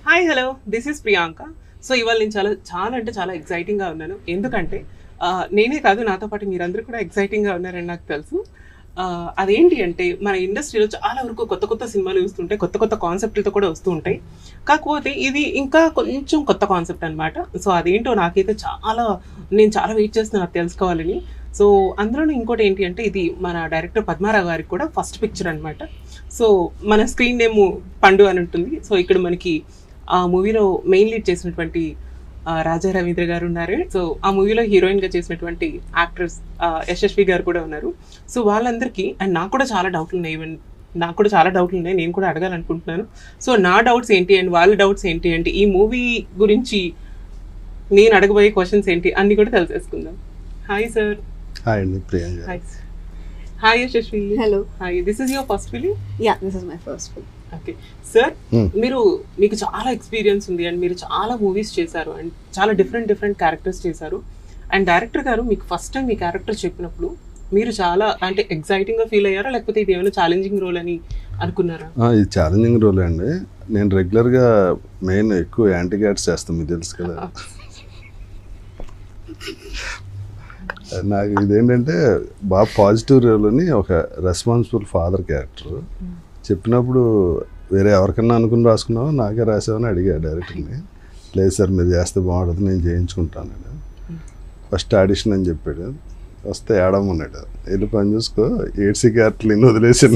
Hi hello this is Priyanka. So ఇవాళ నేను చాలా అంటే చాలా ఎక్సైటింగ్గా ఉన్నాను. ఎందుకంటే నేనే కాదు, నాతో పాటు మీరందరూ కూడా ఎక్సైటింగ్గా ఉన్నారని నాకు తెలుసు. అదేంటి అంటే మన ఇండస్ట్రీలో చాలా వరకు కొత్త కొత్త సినిమాలు వస్తుంటాయి, కొత్త కొత్త కాన్సెప్ట్లతో కూడా వస్తూ ఉంటాయి. కాకపోతే ఇది ఇంకా కొంచెం కొత్త కాన్సెప్ట్ అనమాట. సో అదేంటో నాకైతే నేను చాలా వెయిట్ చేస్తున్నాను అది తెలుసుకోవాలని. సో అందులోనూ ఇంకోటి ఏంటి అంటే ఇది మన డైరెక్టర్ పద్మారావు గారికి కూడా ఫస్ట్ పిక్చర్ అనమాట. సో మన స్క్రీన్ నేమ్ పండు అని ఉంటుంది. సో ఇక్కడ మనకి ఆ మూవీలో మెయిన్ లీడ్ చేసినటువంటి రాజా రవీంద్ర గారు ఉన్నారు. సో ఆ మూవీలో హీరోయిన్గా చేసినటువంటి యాక్ట్రెస్ యశస్వి గారు కూడా ఉన్నారు. సో వాళ్ళందరికీ అండ్ నాకు కూడా చాలా డౌట్లు ఉన్నాయి, నేను కూడా అడగాలనుకుంటున్నాను. సో నా డౌట్స్ ఏంటి అండ్ వాళ్ళ డౌట్స్ ఏంటి అంటే ఈ మూవీ గురించి నేను అడగబోయే క్వశ్చన్స్ ఏంటి అన్ని కూడా తెలిసేసుకుందాం. Hi sir. హాయ్ అండి Priyanka. Hi hi Yashasvi. Hello. Hi, this is your first film? Yeah, this is my first film. Okay sir, మీకు చాలా ఎక్స్పీరియన్స్ ఉంది అండ్ మీరు చాలా మూవీస్ చేశారు అండ్ చాలా డిఫరెంట్ క్యారెక్టర్స్ చేశారు. అండ్ డైరెక్టర్ గారు మీకు ఫస్ట్ టైం మీ క్యారెక్టర్ చెప్పినప్పుడు మీరు చాలా అంటే ఎక్సైటింగ్గా ఫీల్ అయ్యారా, లేకపోతే ఇది ఏమైనా ఛాలెంజింగ్ రోల్ అని అనుకున్నారా? ఇది ఛాలెంజింగ్ రోల్ అండి. నేను రెగ్యులర్గా మెయిన్ ఎక్కువ యాంటీ క్యాట్స్ చేస్తాను, మీకు తెలుసు కదా. నాకు ఇదేంటంటే బాగా పాజిటివ్ రోల్ని ఒక రెస్పాన్సిబుల్ ఫాదర్ క్యారెక్టర్ చెప్పినప్పుడు వేరే ఎవరికన్నా అనుకుని రాసుకున్నావో నాకే రాసావని అడిగా డైరెక్టర్ని. లేదు సార్ మీరు చేస్తే బాగుంటుంది, నేను చేయించుకుంటాను. ఫస్ట్ ఆడిషన్ అని చెప్పాడు. వస్తే ఏడమన్నాడు, వెళ్ళి పని చూసుకో, ఏడ్సీ క్యారెక్టర్లు ఇన్ని వదిలేసి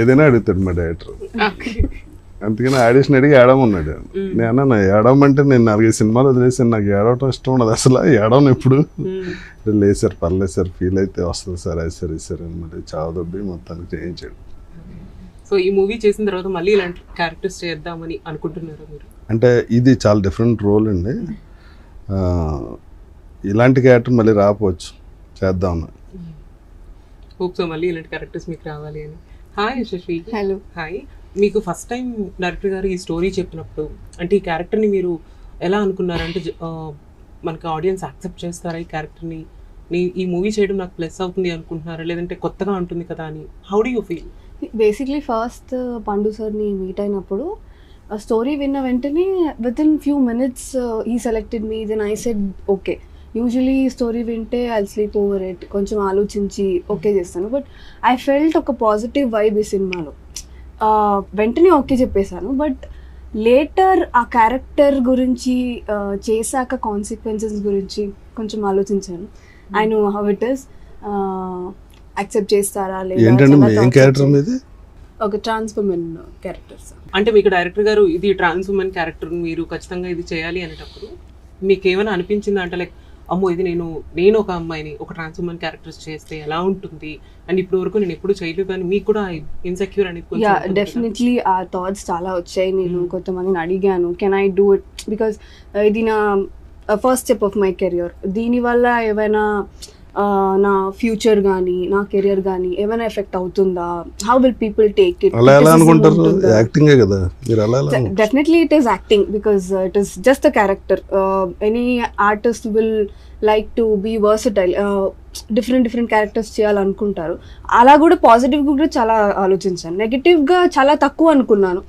ఏదైనా అడుగుతాడు మా డైరెక్టర్. అందుకని ఆడిషన్ అడిగి ఏడమన్నాడు. నేను ఏడమంటే నేను 4-5 సినిమాలు వదిలేసాను, నాకు ఏడవటం ఇష్టం ఉండదు అసలు, ఏడవను ఎప్పుడు. లేదు సార్ పర్లేదు సార్, ఫీల్ అయితే వస్తుంది సార్, అది సార్ ఇది సార్ అని మరి చావదొబ్బి మొత్తానికి చేయించాడు. సో ఈ మూవీ చేసిన తర్వాత మళ్ళీ ఇలాంటి క్యారెక్టర్స్ చేద్దామని అనుకుంటున్నారా మీరు? అంటే ఇది చాలా డిఫరెంట్ రోల్ అండి. ఇలాంటి క్యారెక్టర్ మళ్ళీ రాకపోవచ్చు, చేద్దామని. హోప్ సో మళ్ళీ ఇలాంటి క్యారెక్టర్స్ మీకు రావాలి అని. హాయ్ యశస్వి. హలో. హాయ్. మీకు ఫస్ట్ టైం డైరెక్టర్ గారు ఈ స్టోరీ చెప్పినప్పుడు అంటే ఈ క్యారెక్టర్ని మీరు ఎలా అనుకున్నారంటే మనకి ఆడియన్స్ యాక్సెప్ట్ చేస్తారా ఈ క్యారెక్టర్ని, ఈ మూవీ చేయడం నాకు ప్లస్ అవుతుంది అనుకుంటున్నారా, లేదంటే కొత్తగా ఉంటుంది కదా అని? How do you feel? Basically first Pandu సార్ని మీట్ అయినప్పుడు స్టోరీ విన్న వెంటనే విత్ ఇన్ ఫ్యూ మినిట్స్ ఈ selected me. Then I said okay. Usually story వింటే ఐ స్లీప్ ఓవర్ ఇట్, కొంచెం ఆలోచించి ఓకే చేస్తాను. బట్ ఐ ఫెల్ట్ ఒక పాజిటివ్ వైబ్ ఈ సినిమాలో. వెంటనే ఓకే చెప్పేశాను. బట్ లేటర్ ఆ క్యారెక్టర్ గురించి చేశాక కాన్సిక్వెన్సెస్ గురించి కొంచెం ఆలోచించాను. I know how it is, accept చేస్తారా లేదా. ఒక ట్రాన్స్ ఉమెన్ క్యారెక్టర్స్ అంటే మీకు డైరెక్టర్ గారు ఇది ట్రాన్స్ ఉమెన్ క్యారెక్టర్ మీరు ఖచ్చితంగా ఇది చేయాలి అనేటప్పుడు మీకు ఏమైనా అనిపించిందా అంటే లైక్ అమ్మో ఇది నేను ఒక అమ్మాయిని ఒక ట్రాన్స్ ఉమెన్ క్యారెక్టర్స్ చేస్తే ఎలా ఉంటుంది అండ్ ఇప్పుడు వరకు నేను ఎప్పుడు చేయలేదు అని మీకు కూడా ఇన్సెక్యూర్ అనేది? యా, డెఫినెట్లీ ఆ థాట్స్ చాలా వచ్చాయి. నేను కొంతమందిని అడిగాను, can I do it, because ఇది నా first step of my career. దీనివల్ల ఏమైనా నా ఫ్యూచర్ కానీ నా కెరియర్ కానీ ఏమైనా ఎఫెక్ట్ అవుతుందా, how will people take it? Definitely it is acting because it is just a character. Any artist will like to be versatile, different characters చేయాలనుకుంటారు. అలా కూడా పాజిటివ్గా కూడా చాలా ఆలోచించాను, నెగిటివ్గా చాలా తక్కువ అనుకున్నాను.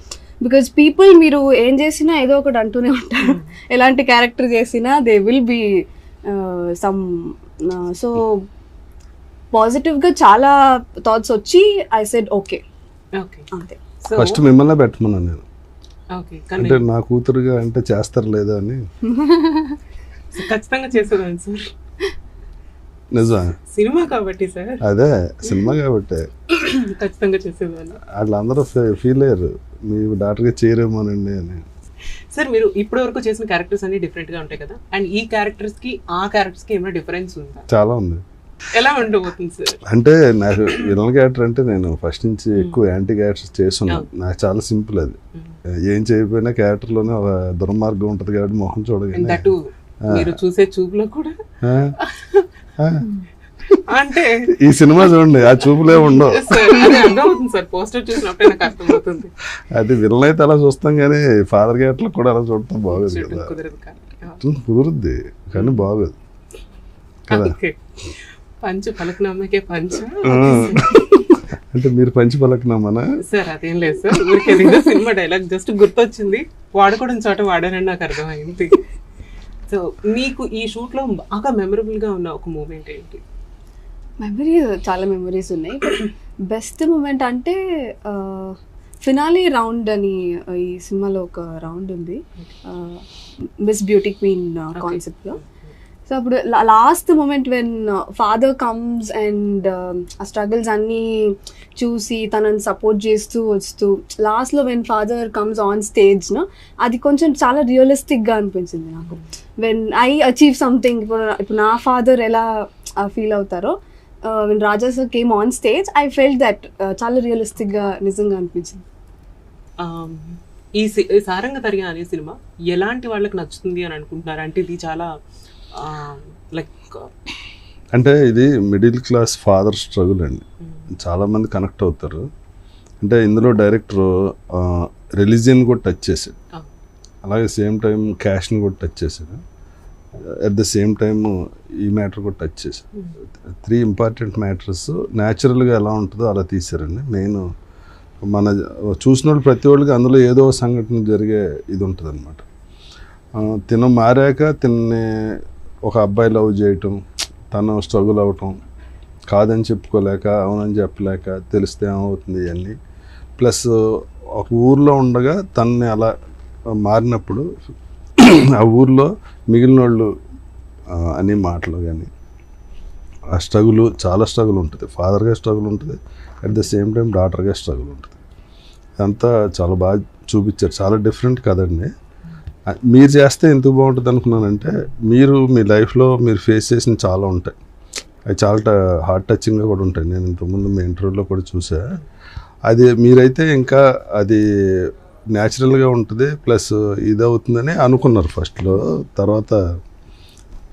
బికాజ్ పీపుల్ మీరు ఏం చేసినా ఏదో ఒకటి అంటూనే ఉంటారు. ఎలాంటి క్యారెక్టర్ చేసినా they will be some. So పాజిటివ్గా చాలా థాట్స్ వచ్చి ఐ సెడ్ ఓకే. అంతే. ఫస్ట్ మిమ్మల్ని పెట్టమన్నాను నేను, అంటే నా కూతురుగా అంటే చేస్తారు లేదా అని. ఖచ్చితంగా చేసేదాన్ని సార్, నిజమా? సినిమా కాబట్టి సార్. అదే సినిమా కాబట్టి ఖచ్చితంగా చేసేదాన్ని. వాళ్ళందరూ ఫీల్ అయ్యారు మీ డాక్టర్గా చేయరేమోనండి అని. సార్ మీరు ఇప్పటి వరకు చేసిన క్యారెక్టర్స్ అన్ని డిఫరెంట్ గా ఉంటాయి కదా, అండ్ ఈ క్యారెక్టర్స్ కి ఆ క్యారెక్టర్స్ కి ఏమైనా డిఫరెన్స్ ఉందా? చాలా ఉంది. ఎలా ఉండబోతుంది సార్? అంటే నాకు విలన్ క్యారెక్టర్ అంటే నేను ఫస్ట్ నుంచి ఎక్కువ యాంటీ క్యారెక్టర్స్ చేస్తున్నాను. నాకు చాలా సింపుల్ అది. ఏం చేయకపోయినా క్యారెక్టర్లోనే ఒక దుర్మార్గం ఉంటుంది కాబట్టి మొహం చూడగానే మీరు చూసే చూపులో కూడా అంటే ఈ సినిమా చూడండి ఆ చూపులే ఉండవు. అది విలన్ అయితే అలా చూస్తాం కానీ ఫాదర్ క్యారెక్టర్ కూడా అలా చూడటం బాగోదు కదా. కుదురుద్ది కానీ బాగోదు కదా. పంచు పలకనమ్మకే పంచు అంటే మీరు పంచి పలకనామనా? సార్ అదేం లేదు సార్, ఊరికే ఏదో సినిమా డైలాగ్ జస్ట్ గుర్తొచ్చింది, వాడుకోవడం చోట వాడారని నాకు అర్థమైంది. సో మీకు ఈ షూట్లో బాగా మెమరబుల్గా ఉన్న ఒక మూమెంట్ ఏంటి? మెమరీస్, చాలా మెమరీస్ ఉన్నాయి. బెస్ట్ మూమెంట్ అంటే ఫినాలీ రౌండ్ అని ఈ సినిమాలో ఒక రౌండ్ ఉంది, మిస్ బ్యూటీ క్వీన్ కాన్సెప్ట్లో. సో అప్పుడు last moment when father comes and ఆ స్ట్రగుల్స్ అన్నీ చూసి తనని సపోర్ట్ చేస్తూ వస్తూ లాస్ట్లో వెన్ ఫాదర్ కమ్స్ ఆన్ స్టేజ్ను, అది కొంచెం చాలా రియలిస్టిక్గా అనిపించింది నాకు. వెన్ ఐ అచీవ్ సంథింగ్, ఇప్పుడు నా ఫాదర్ ఎలా ఫీల్ అవుతారో, when Raja sir came on stage I felt that చాలా రియలిస్టిక్గా నిజంగా అనిపించింది. ఈ సారంగధర్య అనే సినిమా ఎలాంటి వాళ్ళకి నచ్చుతుంది అని అనుకుంటున్నారు? అంటే ఇది చాలా లైక్, అంటే ఇది మిడిల్ క్లాస్ ఫాదర్ స్ట్రగుల్ అండి, చాలామంది కనెక్ట్ అవుతారు. అంటే ఇందులో డైరెక్టర్ రిలీజియన్ కూడా టచ్ చేశాడు, అలాగే సేమ్ టైం క్యాష్ని కూడా టచ్ చేశాడు, అట్ ద సేమ్ టైం ఈ మ్యాటర్ కూడా టచ్ చేశాడు. 3 ఇంపార్టెంట్ మ్యాటర్స్ న్యాచురల్గా ఎలా ఉంటుందో అలా తీశారండి. మెయిన్ మన చూసిన వాళ్ళు ప్రతి వాళ్ళకి అందులో ఏదో సంఘటన జరిగే ఇది ఉంటుంది అనమాట. తిన మారాక తిన్ని ఒక అబ్బాయి లవ్ చేయటం, తను స్ట్రగుల్ అవ్వటం, కాదని చెప్పుకోలేక అవునని చెప్పలేక తెలిస్తే ఏమవుతుంది ఇవన్నీ, ప్లస్ ఒక ఊర్లో ఉండగా తనని అలా మారినప్పుడు ఆ ఊర్లో మిగిలిన వాళ్ళు అనే మాటలు కానీ ఆ స్ట్రగుల్, చాలా స్ట్రగుల్ ఉంటుంది. ఫాదర్గా స్ట్రగుల్ ఉంటుంది, అట్ ద సేమ్ టైం డాటర్గా స్ట్రగుల్ ఉంటుంది. అంతా చాలా బాగా చూపించారు, చాలా డిఫరెంట్ కదండి. మీరు చేస్తే ఎందుకు బాగుంటుంది అనుకున్నానంటే, మీరు మీ లైఫ్లో మీరు ఫేస్ చేసిన చాలా ఉంటాయి, అవి చాలా హార్ట్ టచింగ్గా కూడా ఉంటాయి. నేను ఇంతకుముందు మీ ఇంటర్వ్యూలో కూడా చూసా. అది మీరైతే ఇంకా అది న్యాచురల్గా ఉంటుంది, ప్లస్ ఇది అవుతుందని అనుకున్నారు ఫస్ట్లో, తర్వాత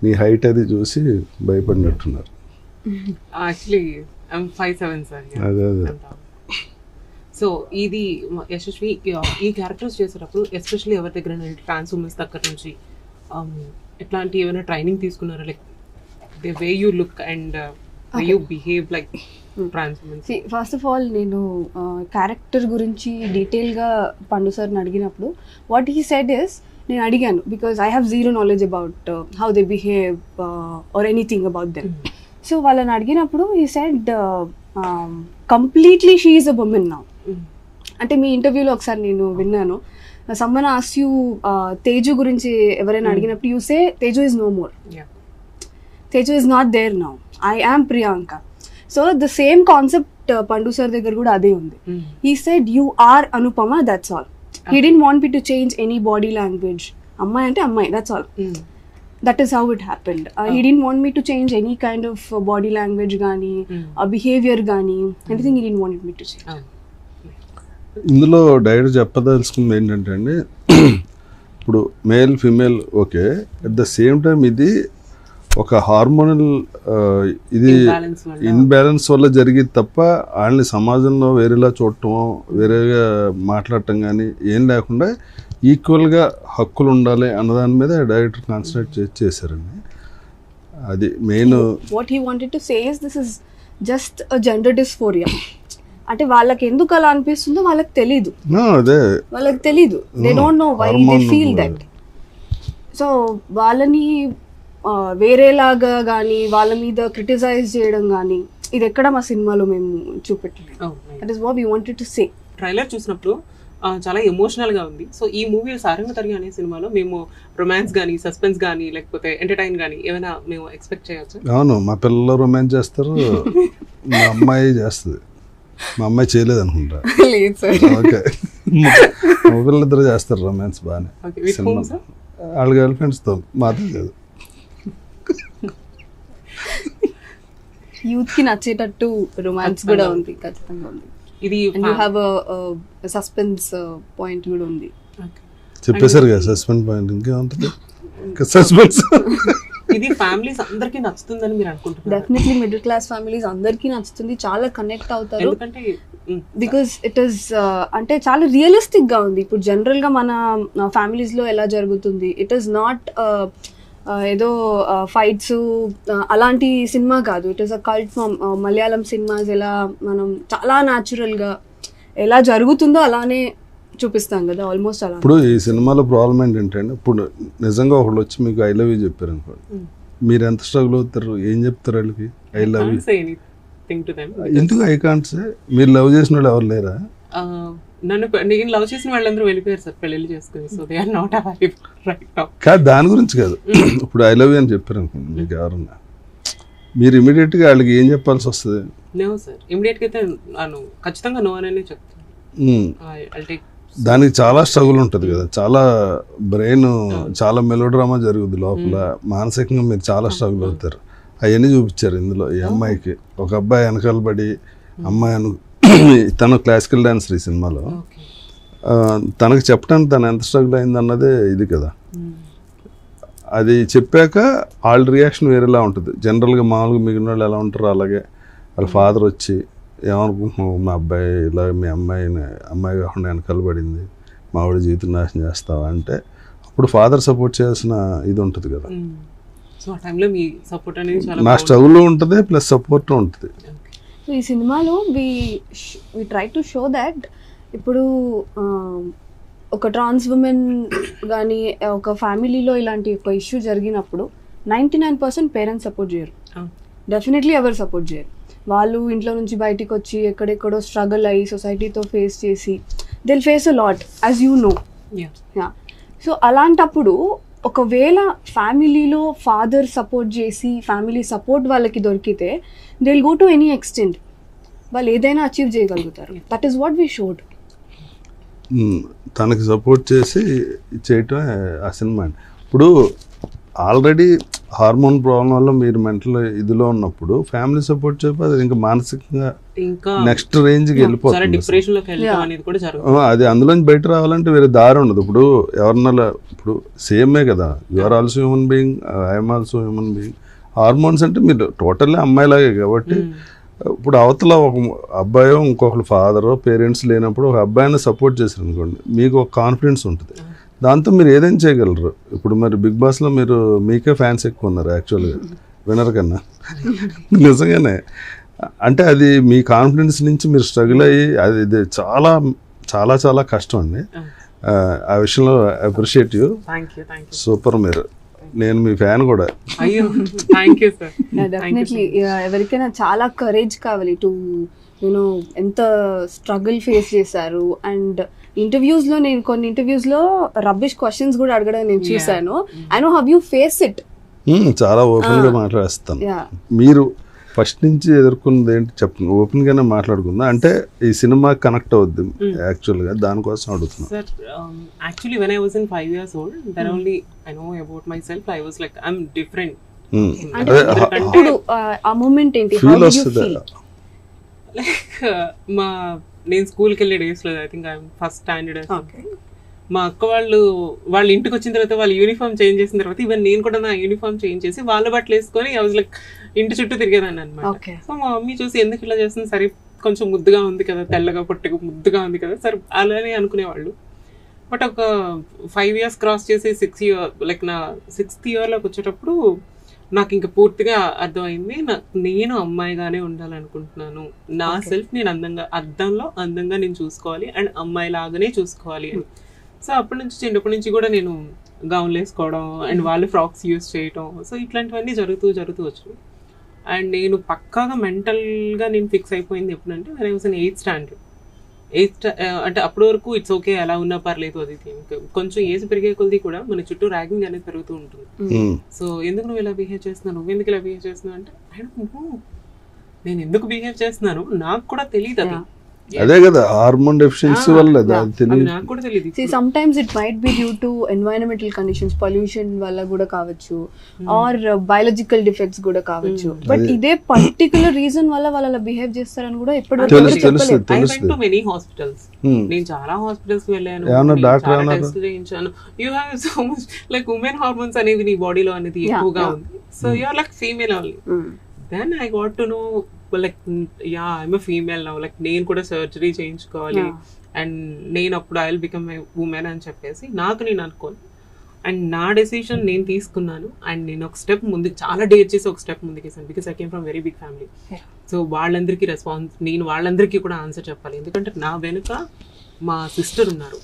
మీ హైట్ అది చూసి భయపడినట్టున్నారు. Actually I'm 5'7" sir. అదే అదే. సో ఇది యశస్వి ఈ క్యారెక్టర్స్ చేసేటప్పుడు ఎస్పెషల్లీ ఎవరి దగ్గర ట్రాన్స్ ఉమెన్స్ దగ్గర నుంచి ఎట్లాంటి ఏమైనా ట్రైనింగ్ తీసుకున్నారా? Like the way you look and way you behave like trans womens. First of all నేను క్యారెక్టర్ గురించి డీటెయిల్గా పండు సార్ని అడిగినప్పుడు వాట్ హీ సెడ్ ఇస్, నేను అడిగాను because I have zero knowledge about how they behave or anything about them. So వాళ్ళని అడిగినప్పుడు he said completely she is a women now. అంటే మీ ఇంటర్వ్యూలో ఒకసారి నేను విన్నాను, సమ్మన్ ఆస్క్ యూ తేజు గురించి ఎవరైనా అడిగినప్పుడు you say Teju is no more, Teju is not there now, I am Priyanka. So the same concept Pandu sir దగ్గర కూడా అదే ఉంది. He said you are Anupama, that's all. He didn't want me to change any body language. అమ్మాయి అంటే అమ్మాయి, that's all. That is how it happened. He didn't want me to change any kind of body language gaani, behavior gaani, anything he didn't want me to change. ఇందులో direct చెప్పదలుచుకుంది ఏంటంటే అండి, ఇప్పుడు male female okay, at the same time ఇది ఒక hormonal ఇది imbalance వల్ల జరిగేది తప్ప వాళ్ళని సమాజంలో వేరేలా చూడటం, వేరేగా మాట్లాడటం కానీ ఏం లేకుండా ఈక్వల్గా హక్కులు ఉండాలి అన్నదాని మీద డైరెక్టర్ కాన్సన్ట్రేట్ చేశారండి. అది main. What he wanted to say is this is just a gender dysphoria. అంటే వాళ్ళకి ఎందుకు అలా అనిపిస్తుందో వాళ్ళకి తెలీదు, అదే వాళ్ళకి తెలీదు, they don't know why they feel that. So వాళ్ళని వేరేలాగా కానీ వాళ్ళ మీద క్రిటిసైజ్ చేయడం కానీ ఇది ఎక్కడ మా సినిమాలో మేము చూపెట్టలేదు. That is what we wanted to say. Trailer చూసినప్పుడు చాలా ఎమోషనల్గా ఉంది. సో ఈ మూవీ సారంగధర్య అనే సినిమాలో మేము రొమాన్స్ కానీ సస్పెన్స్ కానీ లేకపోతే ఎంటర్టైన్ కానీ ఏమైనా మేము ఎక్స్పెక్ట్ చేయొచ్చు? అవును, మా పిల్లలు రొమాన్స్ చేస్తారు, మా అమ్మాయి చేస్తుంది. మా అమ్మాయి చేయలేదు అనుకుంటా. లేదు సార్. ఓకే, మా పిల్లలిద్దరు చేస్తారు రొమాన్స్ బాగానే. వాళ్ళ గర్ల్ ఫ్రెండ్స్తో మాత్రం లేదు. యూత్ కి నచ్చేటట్టు రొమాన్స్ కూడా ఉంది, ఖచ్చితంగా ఉంది. ఇది and you have suspense point కూడా ఉంది. చెప్పేశారు కదా సస్పెన్స్ పాయింట్, ఇంకేముంటుంది సస్పెన్స్. ఇది ఫ్యామిలీస్ అందరికీ నచ్చుతుందని మీరు అనుకుంటున్నారు? డెఫినెట్లీ మిడిల్ క్లాస్ ఫ్యామిలీస్ అందరికీ నచ్చుతుంది, చాలా కనెక్ట్ అవుతారు. బికాస్ ఇట్ ఈస్ అంటే చాలా రియలిస్టిక్ గా ఉంది. ఇప్పుడు జనరల్ గా మన ఫ్యామిలీస్ లో ఎలా జరుగుతుంది, ఇట్ ఈస్ నాట్ ఏదో ఫైట్స్ అలాంటి సినిమా కాదు. It is a cult film. Malayalam cinemas ఎలా మనం చాలా న్యాచురల్గా ఎలా జరుగుతుందో అలానే చూపిస్తాం కదా, ఆల్మోస్ట్ అలా. ఇప్పుడు ఈ సినిమాలో ప్రాబ్లం ఏంటంటే ఇప్పుడు నిజంగా ఒకళ్ళు వచ్చి మీకు ఐ లవ్ యూ చెప్పారు అనుకోండి, మీరు ఎంత స్ట్రగుల్ అవుతారు, ఏం చెప్తారు వాళ్ళకి? ఐ లవ్ యూ ఎందుకు ఐ కాంట్ సే? మీరు లవ్ చేసిన వాళ్ళు ఎవరు లేరా? నేను లవ్ చేసిన వాళ్ళందరూ వెళ్ళిపోయారు సార్ పెళ్లి చేసుకుని. So they are not available right now. కాదు, దాని గురించి కాదు. ఇప్పుడు ఐ లవ్ యూ అని చెప్పారు అనుకోండి మీకు ఎవరన్నా, మీరు ఇమీడియట్ గా వాళ్ళకి ఏం చెప్పాల్సి వస్తుంది? నో సార్, ఇమీడియట్ గా అయితే ఖచ్చితంగా నో అని చెప్తాను. దానికి చాలా స్ట్రగుల్ ఉంటుంది కదా, చాలా బ్రెయిన్, చాలా మెలోడ్రామా జరుగుద్ది లోపల, మానసికంగా మీరు చాలా స్ట్రగుల్ అవుతారు. అవన్నీ చూపించారు ఇందులో. ఈ అమ్మాయికి ఒక అబ్బాయి వెనకాల పడి అమ్మాయి తను క్లాసికల్ డాన్సర్ ఈ సినిమాలో, తనకు చెప్పడానికి తను ఎంత స్ట్రగుల్ అయింది అన్నదే ఇది కదా. అది చెప్పాక వాళ్ళ రియాక్షన్ వేరేలా ఉంటుంది. జనరల్గా మామూలుగా మిగిలిన వాళ్ళు ఎలా ఉంటారో అలాగే వాళ్ళ ఫాదర్ వచ్చి ఏమనుకుంటున్నావు, మా అబ్బాయి ఇలా మీ అమ్మాయి కాకుండా వెనకాల పడింది, మా ఆవిడ జీవితం నాశనం చేస్తావా అంటే అప్పుడు ఫాదర్ సపోర్ట్ చేయాల్సిన ఇది ఉంటుంది కదా. నా స్ట్రగుల్ ఉంటుంది ప్లస్ సపోర్ట్ ఉంటుంది. సో ఈ సినిమాలో we try to show that ఇప్పుడు ఒక ట్రాన్స్ ఉమెన్ కానీ ఒక ఫ్యామిలీలో ఇలాంటి ఒక ఇష్యూ జరిగినప్పుడు 99% పేరెంట్స్ సపోర్ట్ చేయరు, డెఫినెట్లీ ఎవరు సపోర్ట్ చేయరు. వాళ్ళు ఇంట్లో నుంచి బయటికి వచ్చి ఎక్కడెక్కడో స్ట్రగుల్ అయ్యి సొసైటీతో ఫేస్ చేసి they'll face a lot as you know. So అలాంటప్పుడు ఒకవేళ ఫ్యామిలీలో ఫాదర్ సపోర్ట్ చేసి ఫ్యామిలీ సపోర్ట్ వాళ్ళకి దొరికితే they will go to any extent, వాళ్ళు ఏదైనా అచీవ్ చేయగలుగుతారు. That is what we showed. తనకి సపోర్ట్ చేసి చేయటమే ఆ సినిమా. ఇప్పుడు ఆల్రెడీ హార్మోన్ ప్రాబ్లం వల్ల మీరు మెంటల్ ఇదిలో ఉన్నప్పుడు ఫ్యామిలీ సపోర్ట్ చేయకపోతే ఇంకా మానసికంగా నెక్స్ట్ రేంజ్కి వెళ్ళిపోతుంది. అది అందులోంచి బయట రావాలంటే వేరే దారి ఉండదు. ఇప్పుడు ఎవరన్నా ఇప్పుడు సేమే కదా, you are also human being, I'm also human being. Hormones అంటే మీరు టోటల్లీ అమ్మాయిలాగే కాబట్టి ఇప్పుడు అవతల ఒక అబ్బాయో ఇంకొకరు ఫాదరో పేరెంట్స్ లేనప్పుడు ఒక అబ్బాయిని సపోర్ట్ చేశారు అనుకోండి, మీకు ఒక కాన్ఫిడెన్స్ ఉంటుంది, దాంతో మీరు ఏదైనా చేయగలరు. ఇప్పుడు మరి బిగ్ బాస్లో మీరు మీకే ఫ్యాన్స్ ఎక్కువ ఉన్నారు యాక్చువల్గా విన్నర్ కన్నా. నిజంగానే అంటే అది మీ కాన్ఫిడెన్స్ నుంచి మీరు స్ట్రగుల్ అయ్యి అది ఇది చాలా చాలా చాలా కష్టం అండి. ఆ విషయంలో అప్రిషియేట్ యూ, సూపర్. మీరు నేను మీ ఫ్యాన్ కూడా. డెఫినెట్లీ ఎవరికైనా చాలా కరేజ్ కావాలి టు యూనో ఎంత స్ట్రగుల్ ఫేస్ చేశారు. అండ్ ఇంటర్వ్యూస్లో నేను కొన్ని ఇంటర్వ్యూస్లో రబ్బిష్ క్వశ్చన్స్ కూడా అడగడం నేను చూశాను. I know how you face it. చాలా ఓపెన్గా మాట్లాడేస్తాను. మీరు ఫస్ట్ నుంచి ఎదుర్కొన్నది ఏంటి చెప్పండి, ఓపెన్గానే మాట్లాడుకుందాం. అంటే ఈ సినిమా కనెక్ట్ అవుద్ది యాక్చువల్గా, దానికోసం అడుగుతున్నాను. Sir actually when I was in 5 years old, then only I know about myself. I was like I'm different. అంటే ఇప్పుడు ఆ మూమెంట్ ఏంటి, how do you feel? Like నేను స్కూల్కి వెళ్ళే డేస్లో I think I'm first standard. మా అక్క వాళ్ళు ఇంటికి వచ్చిన తర్వాత వాళ్ళు యూనిఫామ్ చేంజ్ చేసిన తర్వాత ఈవెన్ నేను కూడా నా యూనిఫామ్ చేంజ్ చేసి వాళ్ళ బట్టలు వేసుకొని ఐ వాజ్ లైక్ ఇంటి చుట్టూ తిరిగేదాన్ని అనమాట. సో మా మమ్మీ చూసి ఎందుకు ఇలా చేస్తుంది, సరే కొంచెం ముద్దుగా ఉంది కదా, తెల్లగా పొట్టుగా ముద్దుగా ఉంది కదా, సరే అలానే అనుకునేవాళ్ళు. బట్ ఒక 5 years క్రాస్ చేసి 6th year లైక్ నా 6th yearలోకి వచ్చేటప్పుడు నాకు ఇంకా పూర్తిగా అర్థమైంది, నేను అమ్మాయిగానే ఉండాలనుకుంటున్నాను, నా సెల్ఫ్ నేను అద్దంలో అందంగా నేను చూసుకోవాలి అండ్ అమ్మాయి లాగానే చూసుకోవాలి అని. సో అప్పటి చిన్నప్పటి నుంచి కూడా నేను గౌన్లు వేసుకోవడం అండ్ వాళ్ళు ఫ్రాక్స్ యూస్ చేయటం, సో ఇట్లాంటివన్నీ జరుగుతూ వచ్చాయి. అండ్ నేను పక్కాగా మెంటల్గా నేను ఫిక్స్ అయిపోయింది ఎప్పుడంటే when I was in 8th standard. అంటే అప్పటి వరకు ఇట్స్ ఓకే ఎలా ఉన్నా పర్లేదు, అది కొంచెం ఏజ్ పెరిగే కొద్ది కూడా మన చుట్టూ ర్యాగింగ్ అనేది పెరుగుతూ ఉంటుంది. సో ఎందుకు నువ్వు ఇలా బిహేవ్ చేస్తున్నావు, నువ్వు ఎందుకు ఇలా బిహేవ్ చేస్తున్నావు అంటే నేను ఎందుకు బిహేవ్ చేస్తున్నాను నాకు కూడా తెలియదు. అది అదే కదా హార్మోన్ డెఫిషియన్సీ వల్ల నాకు కూడా తెలియదు. See, sometimes it might be due to environmental conditions, pollution వల్ల కూడా కావచ్చు, ఆర్ బయాలజికల్ డిఫెక్ట్స్ కూడా కావచ్చు. బట్ ఇదే పర్టికులర్ రీజన్ వల్ల వాళ్ళు అలా బిహేవ్ చేస్తారని కూడా ఎప్పటివరకు చెప్పలేదు. I went to many hospitals. నేను చాలా హాస్పిటల్స్ వెళ్ళాను, చాలా టెస్ట్ చేయించాను. You have so much like women hormones అనేవి నీ బాడీలో అనేది ఎక్కువగా ఉంది. So you are like female only. Then I got to know like yeah I'm a female now, like నేను కూడా సర్జరీ చేయించుకోవాలి అండ్ నేను అప్పుడు I will become a women అని చెప్పేసి నాకు నేను అనుకోను. అండ్ నా డెసిషన్ నేను తీసుకున్నాను అండ్ నేను ఒక స్టెప్ ముందుకు చాలా డేర్ చేసి ఒక స్టెప్ ముందుకు వేసాను because I came from very big family. So వాళ్ళందరికీ నేను వాళ్ళందరికీ కూడా ఆన్సర్ చెప్పాలి ఎందుకంటే నా వెనుక మా సిస్టర్ ఉన్నారు,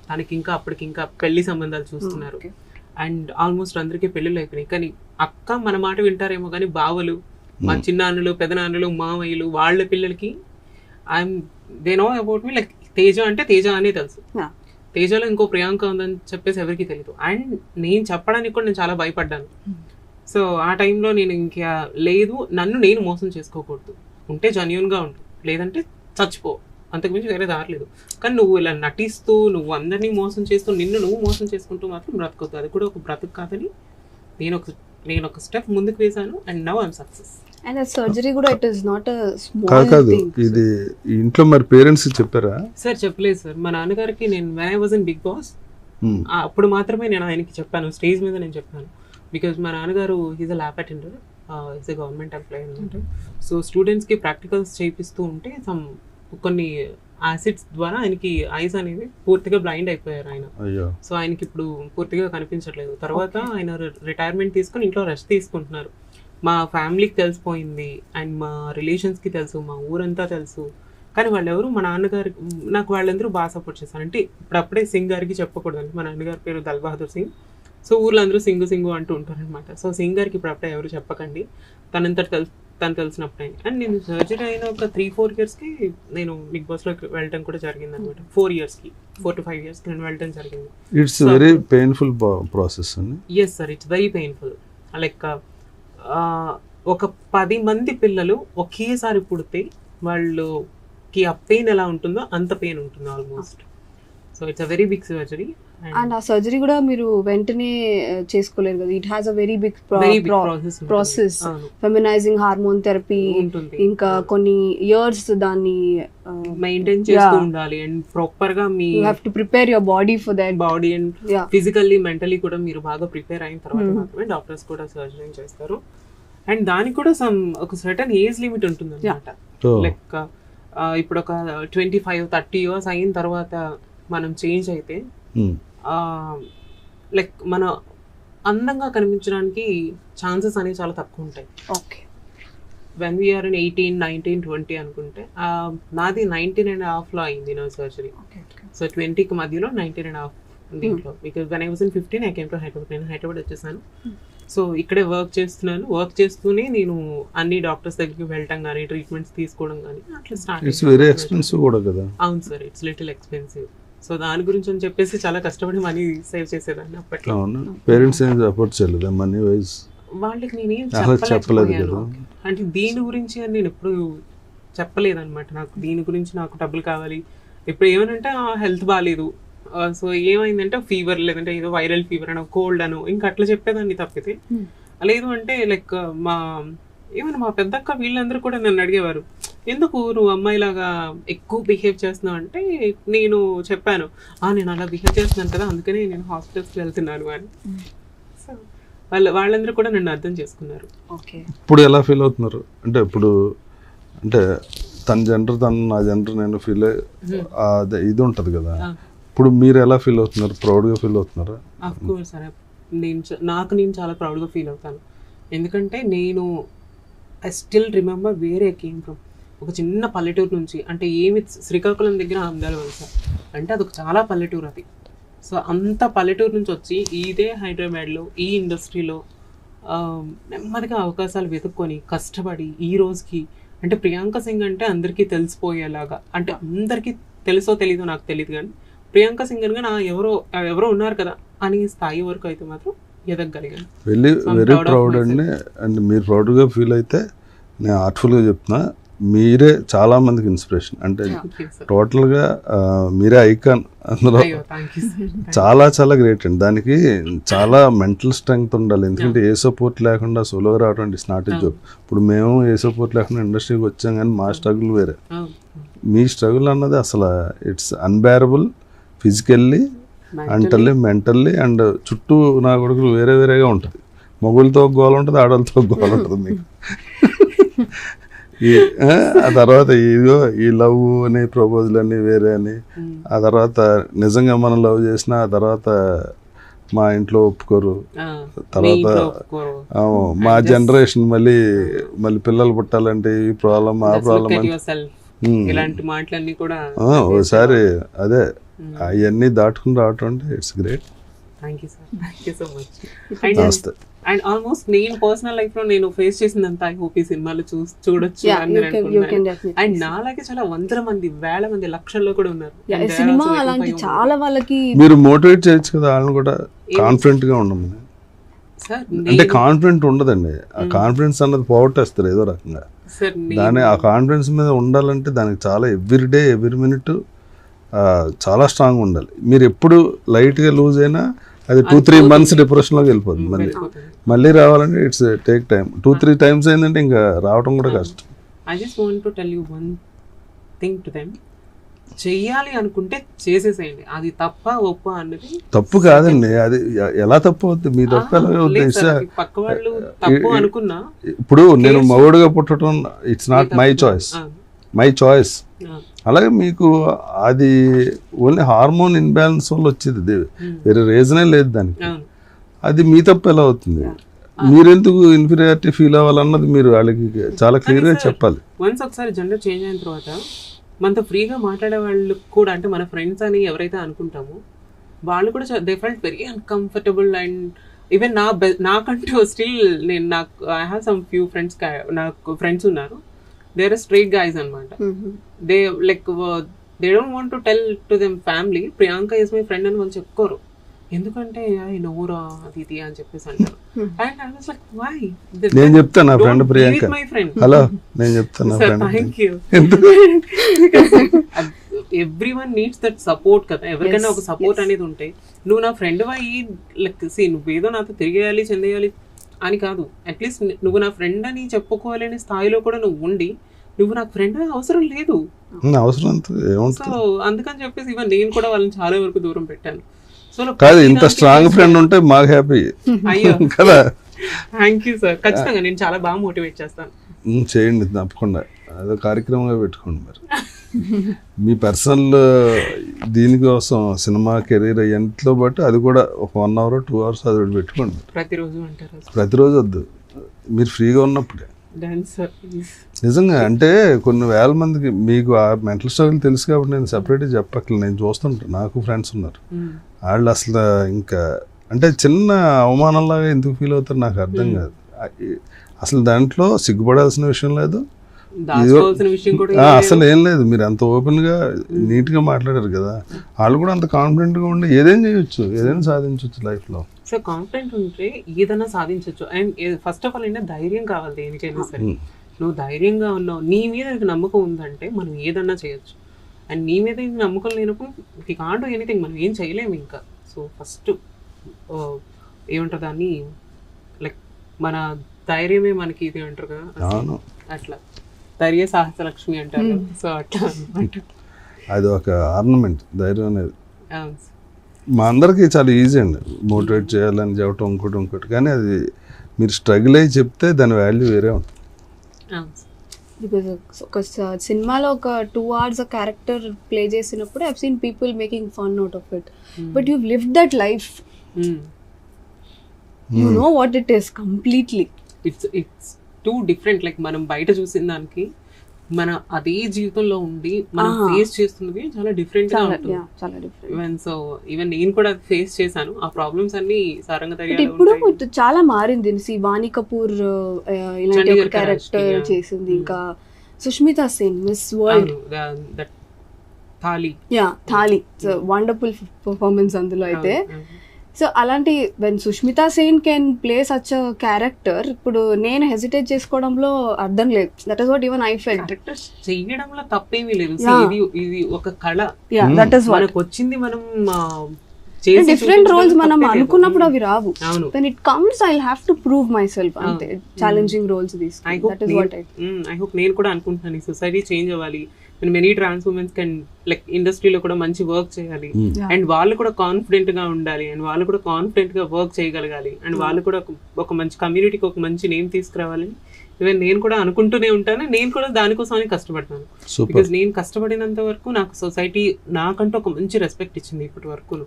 తనకి ఇంకా అప్పటికి ఇంకా పెళ్లి సంబంధాలు చూస్తున్నారు అండ్ ఆల్మోస్ట్ అందరికీ పెళ్ళిళ్ళు అయిపోయినాయి. కానీ అక్క మన మాట వింటారేమో కానీ బావలు, మా చిన్నాన్నలు, పెదనాన్నలు, మామయ్యలు వాళ్ళ పిల్లలకి they know about me like Teja అంటే తేజ అనే తెలుసు, తేజలో ఇంకో ప్రియాంక ఉందని చెప్పేసి ఎవరికి తెలియదు. అండ్ నేను చెప్పడానికి కూడా నేను చాలా భయపడ్డాను. సో ఆ టైంలో నేను ఇంకా లేదు, నన్ను నేను మోసం చేసుకోకూడదు, ఉంటే జెన్యూన్గా ఉండు, లేదంటే చచ్చిపో, అంతకుమించి వేరే దారి లేదు. కానీ నువ్వు ఇలా నటిస్తూ నువ్వు అందరినీ మోసం చేస్తూ నిన్ను నువ్వు మోసం చేసుకుంటూ మాత్రం బ్రతకొద్దు, అది కూడా ఒక బ్రతుకు కాదని నేను ఒక స్టెప్ ముందుకు వేశాను and now I'm success. And ఆ సర్జరీ కూడా it is not a small కాదు. థింగ్. ఇది ఇంట్లో మరి పేరెంట్స్ చెప్పారా? సార్ చెప్పలేదు సార్. మా నాన్నగారికి నేను when I was in Bigg Boss అప్పుడు మాత్రమే నేను ఆయనకి చెప్పాను, స్టేజ్ మీద నేను చెప్పాను. బికాజ్ మా నాన్నగారు is a lab attender, is a government employee అనమాట. సో స్టూడెంట్స్కి ప్రాక్టికల్స్ చేపిస్తూ ఉంటే కొన్ని యాసిడ్స్ ద్వారా ఆయనకి ఐస్ అనేది పూర్తిగా బ్లైండ్ అయిపోయారు ఆయన. సో ఆయనకి ఇప్పుడు పూర్తిగా కనిపించట్లేదు. తర్వాత ఆయన రిటైర్మెంట్ తీసుకొని ఇంట్లో రెస్ట్ తీసుకుంటున్నారు. మా ఫ్యామిలీకి తెలిసిపోయింది అండ్ మా రిలేషన్స్కి తెలుసు, మా ఊరంతా తెలుసు. కానీ వాళ్ళెవరు మా నాన్నగారికి నాకు వాళ్ళందరూ బాగా సపోర్ట్ చేశారు. అంటే ఇప్పుడప్పుడే సింగ్ గారికి చెప్పకూడదండి, మా నాన్నగారి పేరు దల్ బహదూర్ సింగ్. సో ఊర్లో అందరూ సింగు అంటూ ఉంటారు అనమాట. సో సింగ్ గారికి ఇప్పుడప్పుడే ఎవరు చెప్పకండి, తను తెలిసినప్పుడే. అండ్ నేను సర్జరీ అయిన ఒక 3-4 yearsకి నేను బిగ్ బాస్లోకి వెళ్ళడం కూడా జరిగింది అనమాట. 4 to 5 years నేను వెళ్ళడం జరిగింది. ఇట్స్ వెరీ పెయిన్ఫుల్ ప్రాసెస్ అండి. Yes sir, it's very painful. Like ఒక 10 మంది పిల్లలు ఒకేసారి పుడితే వాళ్ళకి ఆ పెయిన్ ఎలా ఉంటుందో అంత పెయిన్ ఉంటుంది almost. So it's a very big surgery. And ఆ సర్జరీ కూడా మీరు వెంటనే చేసుకోలేరు కదా, it has a very big process. Feminising hormone therapy ఇంకా కొన్ని ఇయర్స్ దాన్ని మెయింటైన్ చేస్తూ ఉండాలి. అండ్ ప్రాపర్ గా me you have to prepare your body for that. Body and physically mentally కూడా మీరు బాగా ప్రిపేర్ అయిన తర్వాత మాత్రమే డాక్టర్స్ కూడా సర్జరీ చేస్తారు. అండ్ దానికి కూడా ఒక సర్టన్ ఏజ్ లిమిట్ ఉంటుంది అనమాట. లైక్ ఇప్పుడు ఒక 25-30 years అయిన తర్వాత మనం చేంజ్ అయితే లైక్ మన అందంగా కనిపించడానికి ఛాన్సెస్ అనేవి చాలా తక్కువ ఉంటాయి. ఓకే, వెన్ వీఆర్ ఇన్ 18, 19, 20 అనుకుంటే నాది 19.5 అయింది నా సర్జరీ. సో 20కి మధ్యలో 19.5 దీంట్లో. Because when I was in 15 I came to Hyderabad. నేను హైదరాబాద్ వచ్చేసాను. సో ఇక్కడే వర్క్ చేస్తున్నాను. వర్క్ చేస్తూనే నేను అన్ని డాక్టర్స్ దగ్గరికి వెళ్ళటం కానీ ట్రీట్మెంట్స్ తీసుకోవడం కానీ అట్లా స్టార్ట్. ఇట్స్ వెరీ ఎక్స్పెన్సివ్ కూడా కదా. అవును sir, it's little expensive. So దాని గురించి అని చెప్పేసి చాలా కష్టపడి మనీ సేవ్ చేసేదాన్ని అప్పట్లో. పేరెంట్స్ ఏం సపోర్ట్ చేయలేదు మనీ వైజ్? వాళ్ళకి నేనేం చెప్పలేదు కదా. అంటే దీని గురించి అని నేను ఎప్పుడు చెప్పలేదన్నమాట. నాకు దీని గురించి నాకు డబ్బులు కావాలి. ఇప్పుడు ఏమనంటే హెల్త్ బాగాలేదు, సో ఏమైందంటే ఫీవర్, లేదంటే ఏదో వైరల్ ఫీవర్ అనో కోల్డ్ అనో ఇంకా అట్లా చెప్పేదాన్ని తప్పితే. లేదు అంటే లైక్ మా పెద్దక్క వీళ్ళందరూ కూడా నన్ను అడిగేవారు, ఎందుకు నువ్వు అమ్మాయిలాగా ఎక్కువ బిహేవ్ చేస్తున్నావు అంటే నేను చెప్పాను, నేను అలా బిహేవ్ చేస్తున్నాను కదా అందుకనే నేను హాస్పిటల్స్కి వెళ్తున్నాను అని. సో వాళ్ళందరూ కూడా నన్ను అర్థం చేసుకున్నారు. ఇప్పుడు ఎలా ఫీల్ అవుతున్నారు? అంటే ఇప్పుడు అంటే తన జెండర్ నా జెండర్ నేను ఫీల్ ఇది ఉంటుంది కదా, ఇప్పుడు మీరు ఎలా ఫీల్ అవుతున్నారు? ప్రౌడ్గా ఫీల్ అవుతున్నారా? ఆఫ్ కోర్స్ సార్, నేను చాలా ప్రౌడ్గా ఫీల్ అవుతాను. ఎందుకంటే నేను I still remember where I came from. ఒక చిన్న పల్లెటూరు నుంచి, అంటే శ్రీకాకుళం దగ్గర ఆమ్దాల వలస అంటే అదొక చాలా పల్లెటూరు అది. సో అంత పల్లెటూరు నుంచి వచ్చి ఇదే హైదరాబాద్లో ఈ ఇండస్ట్రీలో నెమ్మదిగా అవకాశాలు వెతుక్కొని కష్టపడి ఈ రోజుకి, అంటే ప్రియాంక సింగ్ అంటే అందరికీ తెలిసిపోయేలాగా, అంటే అందరికీ తెలుసో తెలీదో నాకు తెలియదు కానీ ప్రియాంక సింగ్ అనగా నా ఎవరో ఉన్నారు కదా అని స్థాయి వరకు అయితే మాత్రం ఎదగలిగాను. వెరీ ప్రౌడ్ అండి. అండ్ మీరు ప్రౌడ్గా ఫీల్ అయితే నేను ఆర్ట్ఫుల్గా చెప్తున్నా, మీరే చాలా మందికి ఇన్స్పిరేషన్. అంటే టోటల్గా మీరే ఐకాన్ అందులో. చాలా చాలా గ్రేట్ అండి. దానికి చాలా మెంటల్ స్ట్రెంగ్త్ ఉండాలి. ఎందుకంటే ఏ సపోర్ట్ లేకుండా సోలోగా రావడం ఇట్స్ నాట్ ఎ జాబ్. ఇప్పుడు మేము ఏ సపోర్ట్ లేకుండా ఇండస్ట్రీకి వచ్చాం కానీ మా స్ట్రగుల్ వేరే. మీ స్ట్రగుల్ అన్నది అసలు it's unbearable. Physically, mentally and చుట్టూ నా కొడుకులు వేరే వేరేగా ఉంటుంది. మొగులతో గోల ఉంటుంది, ఆడవాళ్ళతో గోల ఉంటుంది మీకు. ఆ తర్వాత ఇదిగో ఈ లవ్ అని ప్రపోజల్ అని వేరే అని, ఆ తర్వాత నిజంగా మనం లవ్ చేసిన ఆ తర్వాత మా ఇంట్లో ఒప్పుకోరు. మీ తర్వాత ఇంట్లో ఒప్పుకోరు. మా జనరేషన్ మళ్ళీ పిల్లలు పుట్టాలంటే ఈ ప్రాబ్లం ఆ Just look ప్రాబ్లం at అని yourself. ఇలాంటి మాటలన్నీ కూడా ఒకసారి అదే అవన్నీ దాటుకుని రావటం అంటే it's great. Thank you sir, thank you so much. నమస్తే. అండ్ ఆల్మోస్ట్ నేను పర్సనల్ లైఫ్ లో నేను ఫేస్ చేసిందంతా ఐ హోప్ ఈ సినిమాలో చూడొచ్చు Yeah, అని you నేను can అనుకుంటున్నాను. definitely and see. నాలాగే చాలా వందల మంది, వేల మంది, లక్షల్లో కూడా ఉన్నారు. Yeah, And they are cinema also waiting అలాంటి for you. చాలా వాళ్ళకి మీరు మోటివేట్ చేయొచ్చు కదా వాళ్ళని కూడా, కాన్ఫిడెంట్ గా ఉండమని. సార్ అంటే కాన్ఫిడెంట్ ఉండదండి, ఆ కాన్ఫిడెన్స్ అన్నది పోగొట్టేస్తారు ఏదో రకంగా. సార్ దాని ఆ కాన్ఫిడెన్స్ మీద ఉండాలంటే దానికి చాలా ఎవ్రీ డే ఎవ్రీ మినిట్ చాలా స్ట్రాంగ్ ఉండాలి. మీరు ఎప్పుడు లైట్గా లూజ్ అయినా అది 2-3 months డిప్రెషన్లోకి వెళ్ళిపోతుంది. మళ్ళీ రావాలంటే ఇట్స్ టేక్ టైం. 2-3 times అయిందంటే ఇంకా రావడం కూడా కష్టం. I just want to tell you one thing to them. చెయ్యాలి అనుకుంటే చేసేసేయండి, అది తప్ప ఒప్ప అన్నది తప్పు కాదండి. అది ఎలా తప్పు అవుతుంది? మీ తప్పు ఎలా అవుతుంది? లేదు సార్, పక్క వాళ్ళు తప్పు అనుకున్నా ఇప్పుడు నేను మగవుడుగా పుట్టడం it's not my choice, my choice. అలాగే మీకు అది ఓన్లీ హార్మోన్ ఇన్బ్యాలెన్స్ వల్ల వచ్చేది, వేరే రీజనే లేదు దానికి. అది మీ తప్పు ఎలా అవుతుంది? మీరెందుకు ఇన్ఫీరియారిటీ ఫీల్ అవ్వాలన్నది మీరు వాళ్ళకి చాలా క్లియర్గా చెప్పాలి. వన్స్ ఒకసారి జెండర్ చేంజ్ అయిన తర్వాత మనతో ఫ్రీగా మాట్లాడే వాళ్ళు కూడా, అంటే మన ఫ్రెండ్స్ అని ఎవరైతే అనుకుంటామో వాళ్ళు కూడా they felt very uncomfortable. And even నాకంటూ స్టిల్ నాకు I have some few friends, నాకు ఫ్రెండ్స్ ఉన్నారు, దే ఆర్ స్ట్రైట్ గైస్ అనమాట. They like they don't want to tell to them family Priyanka is my friend అని వాళ్ళు చెప్పుకోరు. ఎందుకంటే నోరా అది ఇది అని చెప్పేసి అంటారు. And I was like why? నేను చెప్తాను నా friend Priyanka, my friend. Hello నేను చెప్తాను నా friend. Thank you. Everyone needs that support కదా. ఎవరికైనా ఒక సపోర్ట్ అనేది ఉంటే, నువ్వు నా ఫ్రెండ్ అయ్యి లైక్ నువ్వేదో నాతో తిరిగేయాలి చెందేయాలి అని కాదు, అట్లీస్ట్ నువ్వు నా ఫ్రెండ్ అని చెప్పుకోవాలనే స్థాయిలో కూడా నువ్వు ఉండి, నువ్వు నాకు ఫ్రెండ్ అవసరం లేదు. అవసరం సో అందుకని చెప్పేసి ఈవెన్ నేను కూడా వాళ్ళని చాలా వరకు దూరం పెట్టాను. సో కాదు, ఇంత స్ట్రాంగ్ ఫ్రెండ్ ఉంటే మాకు హ్యాపీ అయ్యో కదా. థ్యాంక్ యూ సార్, ఖచ్చితంగా నేను చాలా బాగా మోటివేట్ చేస్తాను. చేయండి తప్పకుండా, అదో కార్యక్రమంగా పెట్టుకోండి. మరి మీ పర్సనల్ దీనికోసం సినిమా కెరీర్ ఎంతో బట్టి అది కూడా ఒక 1 hour 2 hours అది పెట్టుకోండి. ప్రతిరోజు అంటారు? ప్రతిరోజు వద్దు, మీరు ఫ్రీగా ఉన్నప్పుడే. డాన్సర్ నిజంగా అంటే కొన్ని వేల మందికి మీకు ఆ మెంటల్ స్ట్రగుల్ తెలుసు కాబట్టి నేను సెపరేట్గా చెప్పక్కర్లేదు. నేను చూస్తుంటాను, నాకు ఫ్రెండ్స్ ఉన్నారు, వాళ్ళు అసలు ఇంకా అంటే చిన్న అవమానంలాగా ఎందుకు ఫీల్ అవుతారు నాకు అర్థం కాదు. అసలు దాంట్లో సిగ్గుపడాల్సిన విషయం లేదు, అసలు ఏం లేదు. మీరు అంత ఓపెన్గా నీట్గా మాట్లాడారు కదా, వాళ్ళు కూడా అంత కాన్ఫిడెంట్గా ఉండి ఏదైనా చేయొచ్చు, ఏదైనా సాధించవచ్చు లైఫ్లో. సో కాన్ఫిడెంట్ ఉంటే ఏదైనా సాధించవచ్చు. అండ్ ఫస్ట్ ఆఫ్ ఆల్ ఏంటంటే ధైర్యం కావాలి దేనికైనా సరే. నువ్వు ధైర్యంగా ఉన్నావు, నీ మీద నీకు నమ్మకం ఉందంటే మనం ఏదన్నా చేయొచ్చు. అండ్ నీ మీద నీకు నమ్మకం లేనప్పుడు వి కాంట్ డూ ఎనీథింగ్, మనం ఏం చేయలేము ఇంకా. సో ఫస్ట్ ఏమంటారు దాన్ని, లైక్ మన ధైర్యమే మనకి ఇది అంటారు కదా, అట్లా ధైర్య సాహస లక్ష్మి అంటారు. సో అట్లా అనమాట, అది ఒక ఆర్నమెంట్ ధైర్యం అనేది. మా అందరికీ చాలా ఈజీ అండి మోటివేట్ చేయాలని చెప్పటం, ఇంకోటి. కానీ అది మీరు స్ట్రగుల్ అయ్యి చెప్తే దాని వాల్యూ వేరే ఉంటుంది. బికాజ్ ఒక సినిమాలో ఒక 2 hours క్యారెక్టర్ ప్లే చేసినప్పుడు I have seen people making fun out of it, but you lived that life, you know what it is completely. It's two different. Like మనం బయట చూసిన దానికి మన అదే జీవితంలో ఉండి మనం ఫేస్ చేస్తున్నది చాలా డిఫరెంట్ గా ఉంటుంది. ఈవెన్ సో ఈవెన్ నేను కూడా ఫేస్ చేశాను ఆ ప్రాబ్లమ్స్ అన్ని సారంగ. ఇప్పుడు చాలా మారింది. వాణి కపూర్ ఇలాంటి ఒక క్యారెక్టర్ చేసింది, ఇంకా Sushmita Sen miss world thali wonderful performance అందులో అయితే. సో అలాంటి when Sushmita Sen can play such a character, ఇప్పుడు నేను హెసిటేట్ చేసుకోవడంలో అర్థం లేదు. That is what even I felt. Characters చేయడంలో తప్పేమీ లేదు. ఇది ఒక కళ, దట్ ఇస్ వాట్ మనకు వచ్చింది. మనం డిఫరెంట్ రోల్స్ మనం అనుకున్నప్పుడు అవి రావు. When it comes I have to prove myself. అంతే, ఛాలెంజింగ్ రోల్స్ తీసుకుంటా. That is what I hope నేను కూడా అనుకుంటున్నాను ఈ సొసైటీ చేంజ్ అవ్వాలి. Many trans womens can like ఇండస్ట్రీలో కూడా మంచి వర్క్ చేయాలి, అండ్ వాళ్ళు కూడా కాన్ఫిడెంట్ గా ఉండాలి, అండ్ వాళ్ళు కూడా కాన్ఫిడెంట్ గా వర్క్ చేయగలగాలి, అండ్ వాళ్ళు కూడా ఒక మంచి కమ్యూనిటీకి ఒక మంచి నేమ్ తీసుకురావాలని ఈవెన్ నేను కూడా అనుకుంటూనే ఉంటాను. నేను కూడా దానికోసమని కష్టపడతాను. బికాజ్ నేను కష్టపడినంత వరకు నాకు సొసైటీ నాకంటూ ఒక మంచి రెస్పెక్ట్ ఇచ్చింది ఇప్పటి వరకు.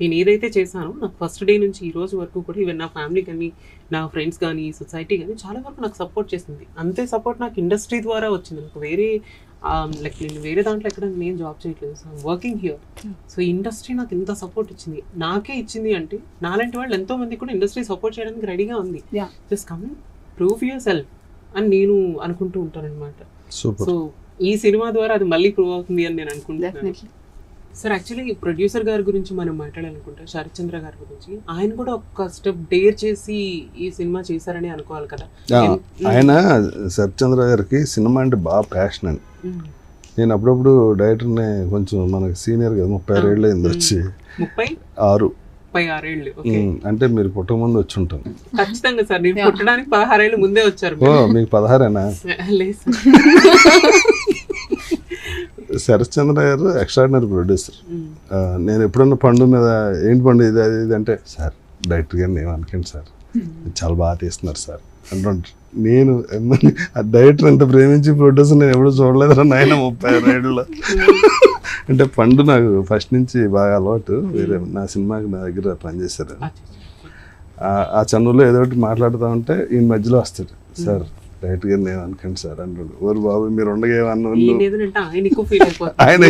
నేను ఏదైతే చేశానో నాకు ఫస్ట్ డే నుంచి ఈ రోజు వరకు కూడా ఈవెన్ నా ఫ్యామిలీ కానీ నా ఫ్రెండ్స్ కానీ సొసైటీ కానీ చాలా వరకు నాకు సపోర్ట్ చేసింది. అంతే సపోర్ట్ నాకు ఇండస్ట్రీ ద్వారా వచ్చింది. నాకు వేరే లైక్ నేను వేరే దాంట్లో ఎక్కడ నేను జాబ్ చేయట్లేదు, so working here. So industry నాకు ఇంత సపోర్ట్ ఇచ్చింది, నాకే ఇచ్చింది అంటే నాలాంటి వాళ్ళు ఎంతో మంది కూడా ఇండస్ట్రీ సపోర్ట్ చేయడానికి రెడీగా ఉంది. Just come prove your self అని నేను అనుకుంటూ ఉంటాను అనమాట. సో ఈ సినిమా ద్వారా అది మళ్ళీ ప్రూవ్ అవుతుంది అని నేను అనుకుంటున్నాను. సార్ యాక్చువల్లీ ప్రొడ్యూసర్ గారి గురించి మనం మాట్లాడాలనుకుంటాం, శరత్ చంద్ర గారి గురించి. ఆయన కూడా ఒక స్టెప్ డేర్ చేసి ఈ సినిమా చేశారని అనుకోవాలి కదా. ఆయన శరత్ చంద్ర గారికి సినిమా అంటే బాగా ప్యాషన్ అండి. నేను అప్పుడప్పుడు డైరెక్టర్ని కొంచెం మనకి సీనియర్ కదా, 36 ఏళ్ళు అయింది వచ్చి. 36 ఏళ్ళు అంటే మీరు పుట్టక ముందు వచ్చి ఉంటాను. ఖచ్చితంగా సార్, నేను పుట్టడానికి 16 ఏళ్ళు ముందే వచ్చారు. మీకు 16ఏనా? లేదు. శరత్ చంద్ర గారు ఎక్స్ట్రాడినరీ ప్రొడ్యూసర్. నేను ఎప్పుడన్నా పండు మీద ఏంటి పండు ఇది అది ఇది అంటే, సార్ డైరెక్టర్ గారిని ఏమనుకోండి సార్, చాలా బాగా తీస్తున్నారు సార్ అంటుంటారు. నేను డైరెక్టర్ ఎంత ప్రేమించి ప్రొడ్యూసర్ నేను ఎప్పుడు చూడలేదురా నాయన 36 ఏళ్ళలో. అంటే పండు నాకు ఫస్ట్ నుంచి బాగా అలవాటు. వేరే నా సినిమాకి నా దగ్గర పనిచేశారు. ఆ చనువులో ఏదో ఒకటి మాట్లాడుతూ ఉంటే ఈయన మధ్యలో వస్తాడు, సార్ డైరెక్ట్ గారిని ఏమనుకోండి సార్ అంటాడు. ఓరు బాబు మీరు ఉండగేమన్నా ఆయన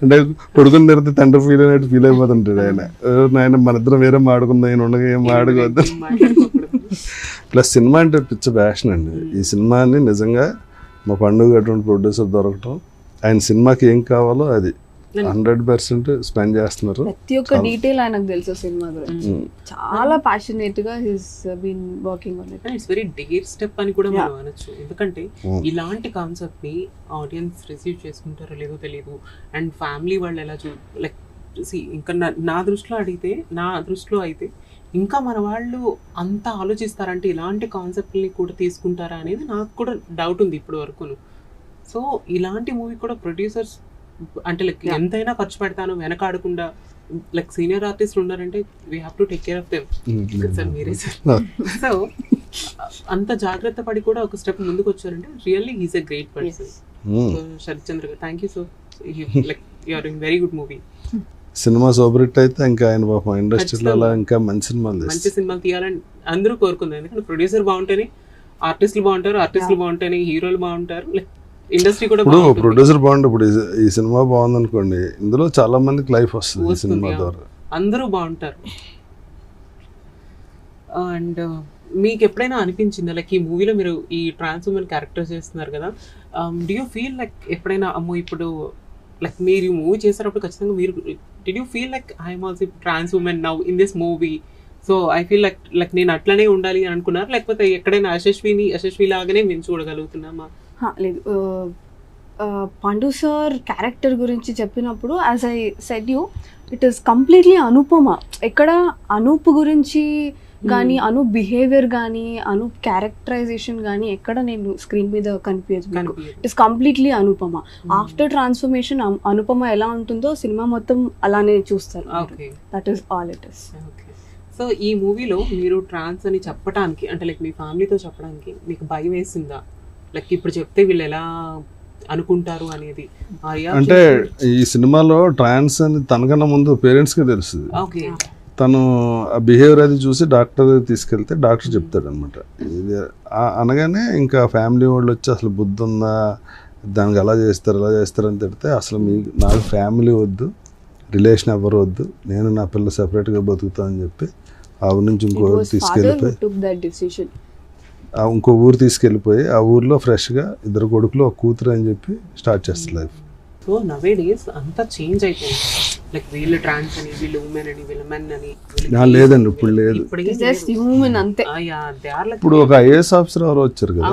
అంటే కొడుకుని తిరిగితే తండ్రి ఫీల్ అయినట్టు ఫీల్ అయిపోతుంటాడు ఆయన. ఆయన మన ఇద్దరం వేరే మాడుకుందాం, ఆయన ఉండగా ఏం ఆడుకోవద్దు. ప్లస్ సినిమా అంటే పిచ్చ ప్యాషన్ అండి. ఈ సినిమాని నిజంగా మా పండుగ అటువంటి ప్రొడ్యూసర్ దొరకటం, ఆయన సినిమాకి ఏం కావాలో అది 100% స్పెండ్ చేస్తున్నారు. ప్రతి ఒక్క డీటెయిల్ ఆయనకు తెలుసు సినిమా గురించి. చాలా ప్యాషనేట్ గా he's been working on it. It's very dare step అని కూడా మనం అనొచ్చు. ఎందుకంటే ఇలాంటి కాన్సెప్ట్ ని ఆడియన్స్ రిసీవ్ చేసుకుంటారో లేదో తెలియదు. అండ్ ఫ్యామిలీ వాళ్ళు ఎలా లైక్ ఇంకా నా దృష్టిలో అయితే ఇంకా మన వాళ్ళు అంతా ఆలోచిస్తారంటే ఇలాంటి కాన్సెప్ట్ని కూడా తీసుకుంటారా అనేది నాకు కూడా డౌట్ ఉంది ఇప్పటి వరకును. సో ఇలాంటి మూవీ కూడా ప్రొడ్యూసర్స్ అంటే లైక్ ఎంతైనా ఖర్చు పెడతాను వెనకాడకుండా, లైక్ సీనియర్ ఆర్టిస్ట్ ఉన్నారంటే we have to take care of them. Sir మీరే సార్. సో అంత జాగ్రత్త పడి కూడా ఒక స్టెప్ ముందుకు వచ్చారంటే really he's a great person. Sarath Chandra garu, thank you so like you are doing very good movie. సినిమా సూపర్ హిట్ అయితే ఇంకా ఆయన పాపం ఇండస్ట్రీలో అలా ఇంకా మంచి సినిమాలు తీయాలని అందరూ కోరుకుందాం. ఎందుకంటే ప్రొడ్యూసర్ బాగుంటేనే ఆర్టిస్టులు బాగుంటారు, ఆర్టిస్టులు బాగుంటేనే హీరోలు బాగుంటారు, లైక్ ఇండస్ట్రీ కూడా. ఇప్పుడు ప్రొడ్యూసర్ బాగుంటే ఇప్పుడు ఈ సినిమా బాగుంది అనుకోండి, ఇందులో చాలా మందికి లైఫ్ వస్తుంది ఈ సినిమా ద్వారా, అందరూ బాగుంటారు. అండ్ మీకు ఎప్పుడైనా అనిపించిందా లైక్ ఈ మూవీలో మీరు ఈ ట్రాన్స్ ఉమెన్ క్యారెక్టర్ చేస్తున్నారు కదా, డూ యూ ఫీల్ లైక్ ఎప్పుడైనా అమ్మో ఇప్పుడు లైక్ మీరు ఈ మూవీ చేసేటప్పుడు ఖచ్చితంగా మీరు did you feel like I'm also trans women now in this movie, so I feel like నేను అట్లనే ఉండాలి అని అనుకున్నారు, లేకపోతే ఎక్కడైనా యశస్వి లాగానే మేము చూడగలుగుతున్నామా? లేదు, పండు సార్ క్యారెక్టర్ గురించి చెప్పినప్పుడు as I said you it is completely Anupama. ఎక్కడ అనూప్ గురించి కానీ అనూప్ బిహేవియర్ కానీ అనూప్ క్యారెక్టరైజేషన్ కానీ ఎక్కడ నేను స్క్రీన్ మీద కనిపించదు. It is completely Anupama. After transformation Anupama ఎలా ఉంటుందో సినిమా మొత్తం అలానే చూస్తారు. That is all it is. So ఈ మూవీలో మీరు ట్రాన్స్ అని చెప్పడానికి అంటే లైక్ మీ ఫ్యామిలీతో చెప్పడానికి మీకు భయం వేసిందా? లైక్ ఇప్పుడు చెప్తే వీళ్ళు ఎలా అనుకుంటారు అనేది. అంటే ఈ సినిమాలో ట్రాన్స్ అని తనకన్నా ముందు పేరెంట్స్కి తెలుస్తుంది. తను ఆ బిహేవియర్ అది చూసి డాక్టర్ తీసుకెళ్తే డాక్టర్ చెప్తాడు అనమాట. ఇది అనగానే ఇంకా ఫ్యామిలీ వాళ్ళు వచ్చి అసలు బుద్ధి ఉందా, దానికి ఎలా చేస్తారు అని తిడితే అసలు నాకు ఫ్యామిలీ వద్దు, రిలేషన్ ఎవరు వద్దు, నేను నా పిల్ల సెపరేట్గా బతుకుతా అని చెప్పి ఆ ఊరి నుంచి ఇంకో ఊరు తీసుకెళ్ళిపోయి ఆ ఊర్లో ఫ్రెష్గా 2 కొడుకులు 1 కూతురు అని చెప్పి స్టార్ట్ చేస్తారు లైఫ్. సో నవే డేస్ అంతా చేంజ్ అయిపోయింది. లైక్ వీళ్ళు ట్రాన్స్ అని, వీళ్ళు ఉమెన్ అని, వీళ్ళు మెన్ అని లేదండి, ఇప్పుడు లేదు. ఇప్పుడు ఒక ఐఏఎస్ ఆఫీసర్ ఎవరు వచ్చారు కదా.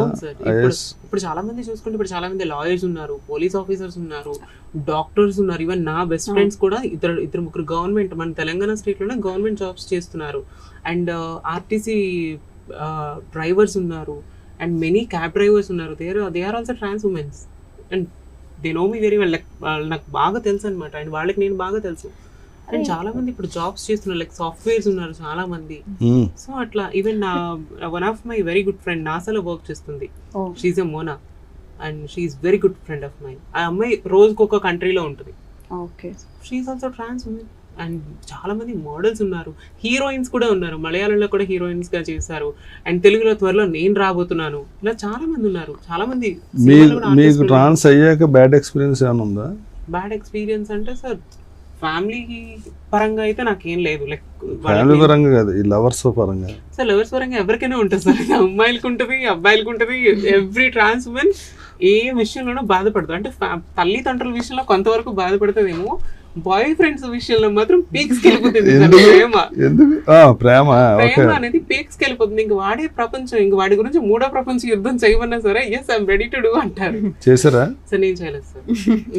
ఇప్పుడు చాలా మంది చూసుకుంటే ఇప్పుడు చాలా మంది లాయర్స్ ఉన్నారు, పోలీస్ ఆఫీసర్స్ ఉన్నారు, డాక్టర్స్ ఉన్నారు. ఈవెన్ నా బెస్ట్ ఫ్రెండ్స్ కూడా ఇద్దరు ముగ్గురు గవర్నమెంట్ మన తెలంగాణ స్టేట్ లోనే గవర్నమెంట్ జాబ్స్ చేస్తున్నారు. అండ్ ఆర్టీసీ డ్రైవర్స్ ఉన్నారు, అండ్ మెనీ క్యాబ్ డ్రైవర్స్ ఉన్నారు. They are also trans womens and they know me very well. Like నాకు బాగా తెలుసు అనమాట, అండ్ వాళ్ళకి నేను బాగా తెలుసు. అండ్ చాలా మంది ఇప్పుడు జాబ్స్ చేస్తున్నారు, లైక్ సాఫ్ట్వేర్స్ ఉన్నారు చాలా మంది. సో అట్లా ఈవెన్ నా one of my very good friend నాసాలో వర్క్ చేస్తుంది, she's a Mona and she's very good friend of mine. ఆ అమ్మాయి రోజుకు ఒక కంట్రీలో ఉంటుంది. She's also trans woman. And చాలా మంది మోడల్స్ ఉన్నారు, హీరోయిన్స్ కూడా ఉన్నారు, మలయాళంలో కూడా హీరోయిన్స్ గా చేశారు, అండ్ తెలుగులో త్వరలో నేను రాబోతున్నాను, ఇలా చాలా మంది ఉన్నారు. చాలా మంది మీకు ట్రాన్స్ అయ్యాక బ్యాడ్ ఎక్స్పీరియన్స్ ఏమైనా ఉందా? బ్యాడ్ ఎక్స్పీరియన్స్ అంటే సార్ ఫ్యామిలీ పరంగా అయితే నాకేం లేదు. లైక్ ఫ్యామిలీ పరంగా కాదు, ఈ లవర్స్ పరంగా. సార్ లవర్స్ పరంగా ఎవరికైనా ఉంటుంది సార్, అమ్మాయిలకు ఉంటుంది, అబ్బాయిలకు ఉంటుంది. ఎవ్రీ ట్రాన్స్ ఉమెన్ ఏ విషయంలోనూ బాధపడదు. అంటే తల్లిదండ్రుల విషయంలో కొంతవరకు బాధపడుతుందేమో, బాయ్ ఫ్రెండ్స్ విషయంలో మాత్రం పీక్స్ వెళ్ళిపోతుంది ప్రేమ అనేది పీక్స్ వెళ్ళిపోతుంది. ఇంక వాడే ప్రపంచం, ఇంక వాడి గురించి మూడో ప్రపంచ యుద్ధం చేయమన్నా సరే yes I'm ready to do అంటారు. చేశారా? సార్ నేను చేయలేదు సార్,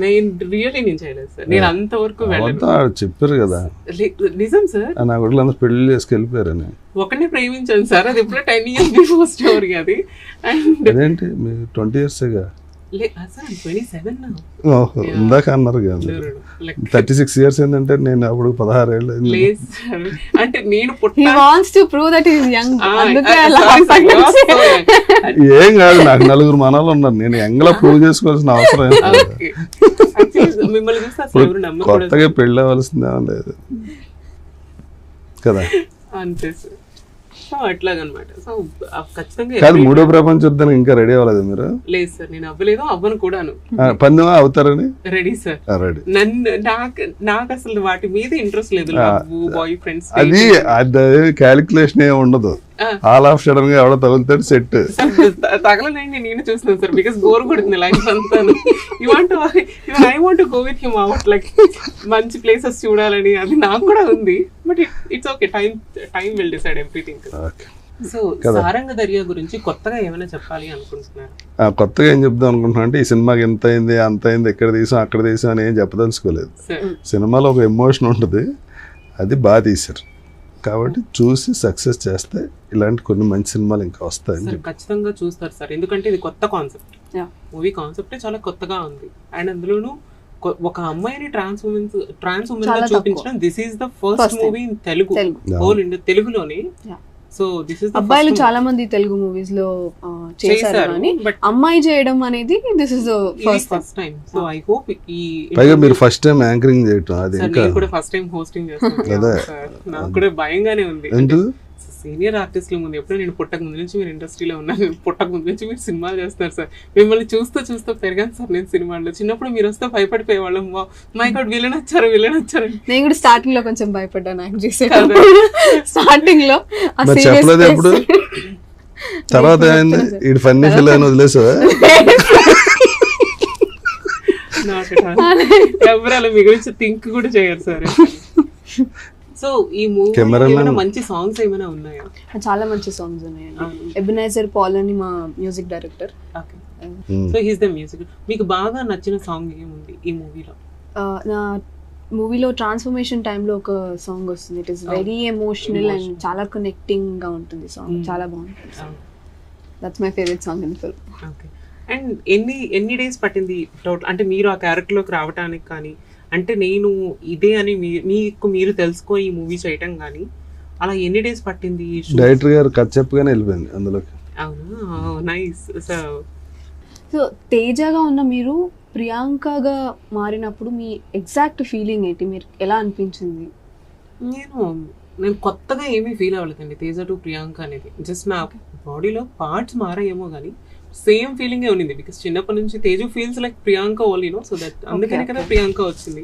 నేను చేయలేదు సార్, నేను అంతవరకు వెళ్ళను. చెప్పారు కదా నిజం సార్, నా గుడ్లు పెళ్లి చేసుకెళ్ళిపోయారని. ఒకరిని ప్రేమించాను సార్, అది ఎప్పుడో 10 years బిఫోర్ స్టోరీ అది. అండ్ అదేంటి మీరు 20 years సార్ 27 నా. ఓహో, ఇందాక అన్నారు కదా 36 years ఏంటంటే నేను అప్పుడు 16 ఏళ్ళు. లేదు సార్, అంటే నేను ఏం కాదు, నాకు 4 మనలు ఉన్నారు, నేను ఎంగలా ప్రూవ్ చేసుకోవాల్సిన అవసరం మిమ్మల్ని చూస్తే అసలు ఎవరు నమ్మకూడదు. కొత్తగా పెళ్ళి అవ్వాల్సిందే లేదు కదా. అంతే సార్. సో అట్లాగనమాట. సో ఖచ్చితంగా కాదు, మూడో ప్రపంచ యుద్ధానికి ఇంకా రెడీ అవ్వలేదు మీరు? లేదు సార్, నేను అవ్వలేదు, అవ్వను కూడాను. పందెమా అవుతారని రెడీ సార్. నన్ను నాకు అసలు వాటి మీద ఇంట్రెస్ట్ లేదు. బాయ్ ఫ్రెండ్స్ అది క్యాలిక్యులేషన్ ఏమి ఉండదు, ఆల్ ఆఫ్ సడన్ గా ఎవడో తగులుతాడు సెట్. తగలనండి, నేను చూస్తున్నాను సార్, బికాస్ బోర్ కొడుతుంది లైఫ్ అంతా. I want go with him out, like మంచి ప్లేసెస్ చూడాలని అది నాకు కూడా ఉంది. But it's okay, time will decide everything. So Saranga Darya గురించి కొత్తగా ఏమైనా చెప్పాలి అనుకుంటున్నారు? కొత్తగా ఏం చెప్దాం అనుకుంటున్నా అంటే, ఈ సినిమాకి ఎంత అయింది అంత అయింది, ఎక్కడ తీసాం అక్కడ తీసాం అని ఏం చెప్పదలుచుకోలేదు. సినిమాలో ఒక ఎమోషన్ ఉంటుంది, అది బాగా తీశారు కాబట్టి చూసి సక్సెస్ చేస్తే ఇలాంటి కొన్ని మంచి సినిమాలు ఇంకా వస్తాయి. ఖచ్చితంగా చూస్తారు సార్, ఎందుకంటే ఇది కొత్త కాన్సెప్ట్. మూవీ కాన్సెప్ట్ చాలా కొత్తగా ఉంది. అండ్ అందులోనూ ఒక అమ్మాయిని ట్రాన్స్ ఉమెన్ గా చూపించడం, this is the first movie in Telugu, whole India తెలుగులోనే. సో దిస్ ఇస్ అబ్బాయిలు చాలా మంది తెలుగు మూవీస్ లో చేశారు, కానీ అమ్మాయి చేయడం అనేది this is the first time. So I hope ఈ పైగా మీరు ఫస్ట్ టైం యాంకరింగ్ చేయటం, అది ఇంకా నేను కూడా ఫస్ట్ టైం హోస్టింగ్ చేస్తాను. నాకు కూడా భయంగానే ఉంది. సీనియర్ ఆర్టిస్టుల ముందు ఎప్పుడో నేను పుట్టక ముందు నుంచి మీరు ఇండస్ట్రీలో ఉన్నాను, పుట్టక ముందు నుంచి మీరు సినిమాలు చేస్తున్నారు సార్. మిమ్మల్ని చూస్తూ పెరిగాను సార్ నేను సినిమాల్లో. చిన్నప్పుడు మీరు వస్తే భయపడిపోయేవాళ్ళం, మై గాడ్ విలన్ వచ్చారు. నేను కూడా స్టార్టింగ్ లో కొంచెం భయపడ్డాను యాక్ట్ చేసే స్టార్టింగ్ లో. చెప్పలేదు ఎప్పుడు, తర్వాత ఇది ఫన్నీ ఫిల్ అని వదిలేసావా? ఎవరు మీ గురించి థింక్ కూడా చేయరు సార్. సో ఈ మూవీలో మంచి సాంగ్స్ ఏమైనా ఉన్నాయా? చాలా మంచి సాంగ్స్ ఉన్నాయండి. ఎబెనెజర్ పాల్ అని మా music director. So he is the music. మీకు బాగా నచ్చిన సాంగ్ ఏముంది ఈ మూవీలో? నా మూవీలో ట్రాన్స్ఫర్మేషన్ టైంలో ఒక సాంగ్ వస్తుంది. It is very emotional and చాలా కనెక్టింగ్ గా ఉంటుంది సాంగ్, చాలా బాగుంటుంది. That's my favourite song in film. Okay. And ఎన్ని డేస్ పట్టింది టోటల్, అంటే మీరు ఆ క్యారెక్టర్లోకి రావడానికి కానీ, అంటే నేను ఇదే అని మీకు మీరు తెలుసుకొని ఈ మూవీ చేయటం కానీ అలా ఎన్ని డేస్ పట్టింది? డైరెక్టర్ గారు కథ చెప్పగానే వెళ్ళిపోయింది అందులోకి. అవునా, నైస్. సో తేజగా ఉన్న మీరు ప్రియాంకగా మారినప్పుడు మీ ఎగ్జాక్ట్ ఫీలింగ్ ఏంటి? మీరు ఎలా అనిపించింది? నేను కొత్తగా ఏమీ ఫీల్ అవ్వలేదండి తేజ టు ప్రియాంక అనేది. జస్ట్ నా బాడీలో పార్ట్స్ మారాయేమో కానీ సేమ్ ఫీలింగే ఉండింది. బికాస్ చిన్నప్పటి నుంచి Teju feels like Priyanka only, so that అందుకనే కదా ప్రియాంక వచ్చింది.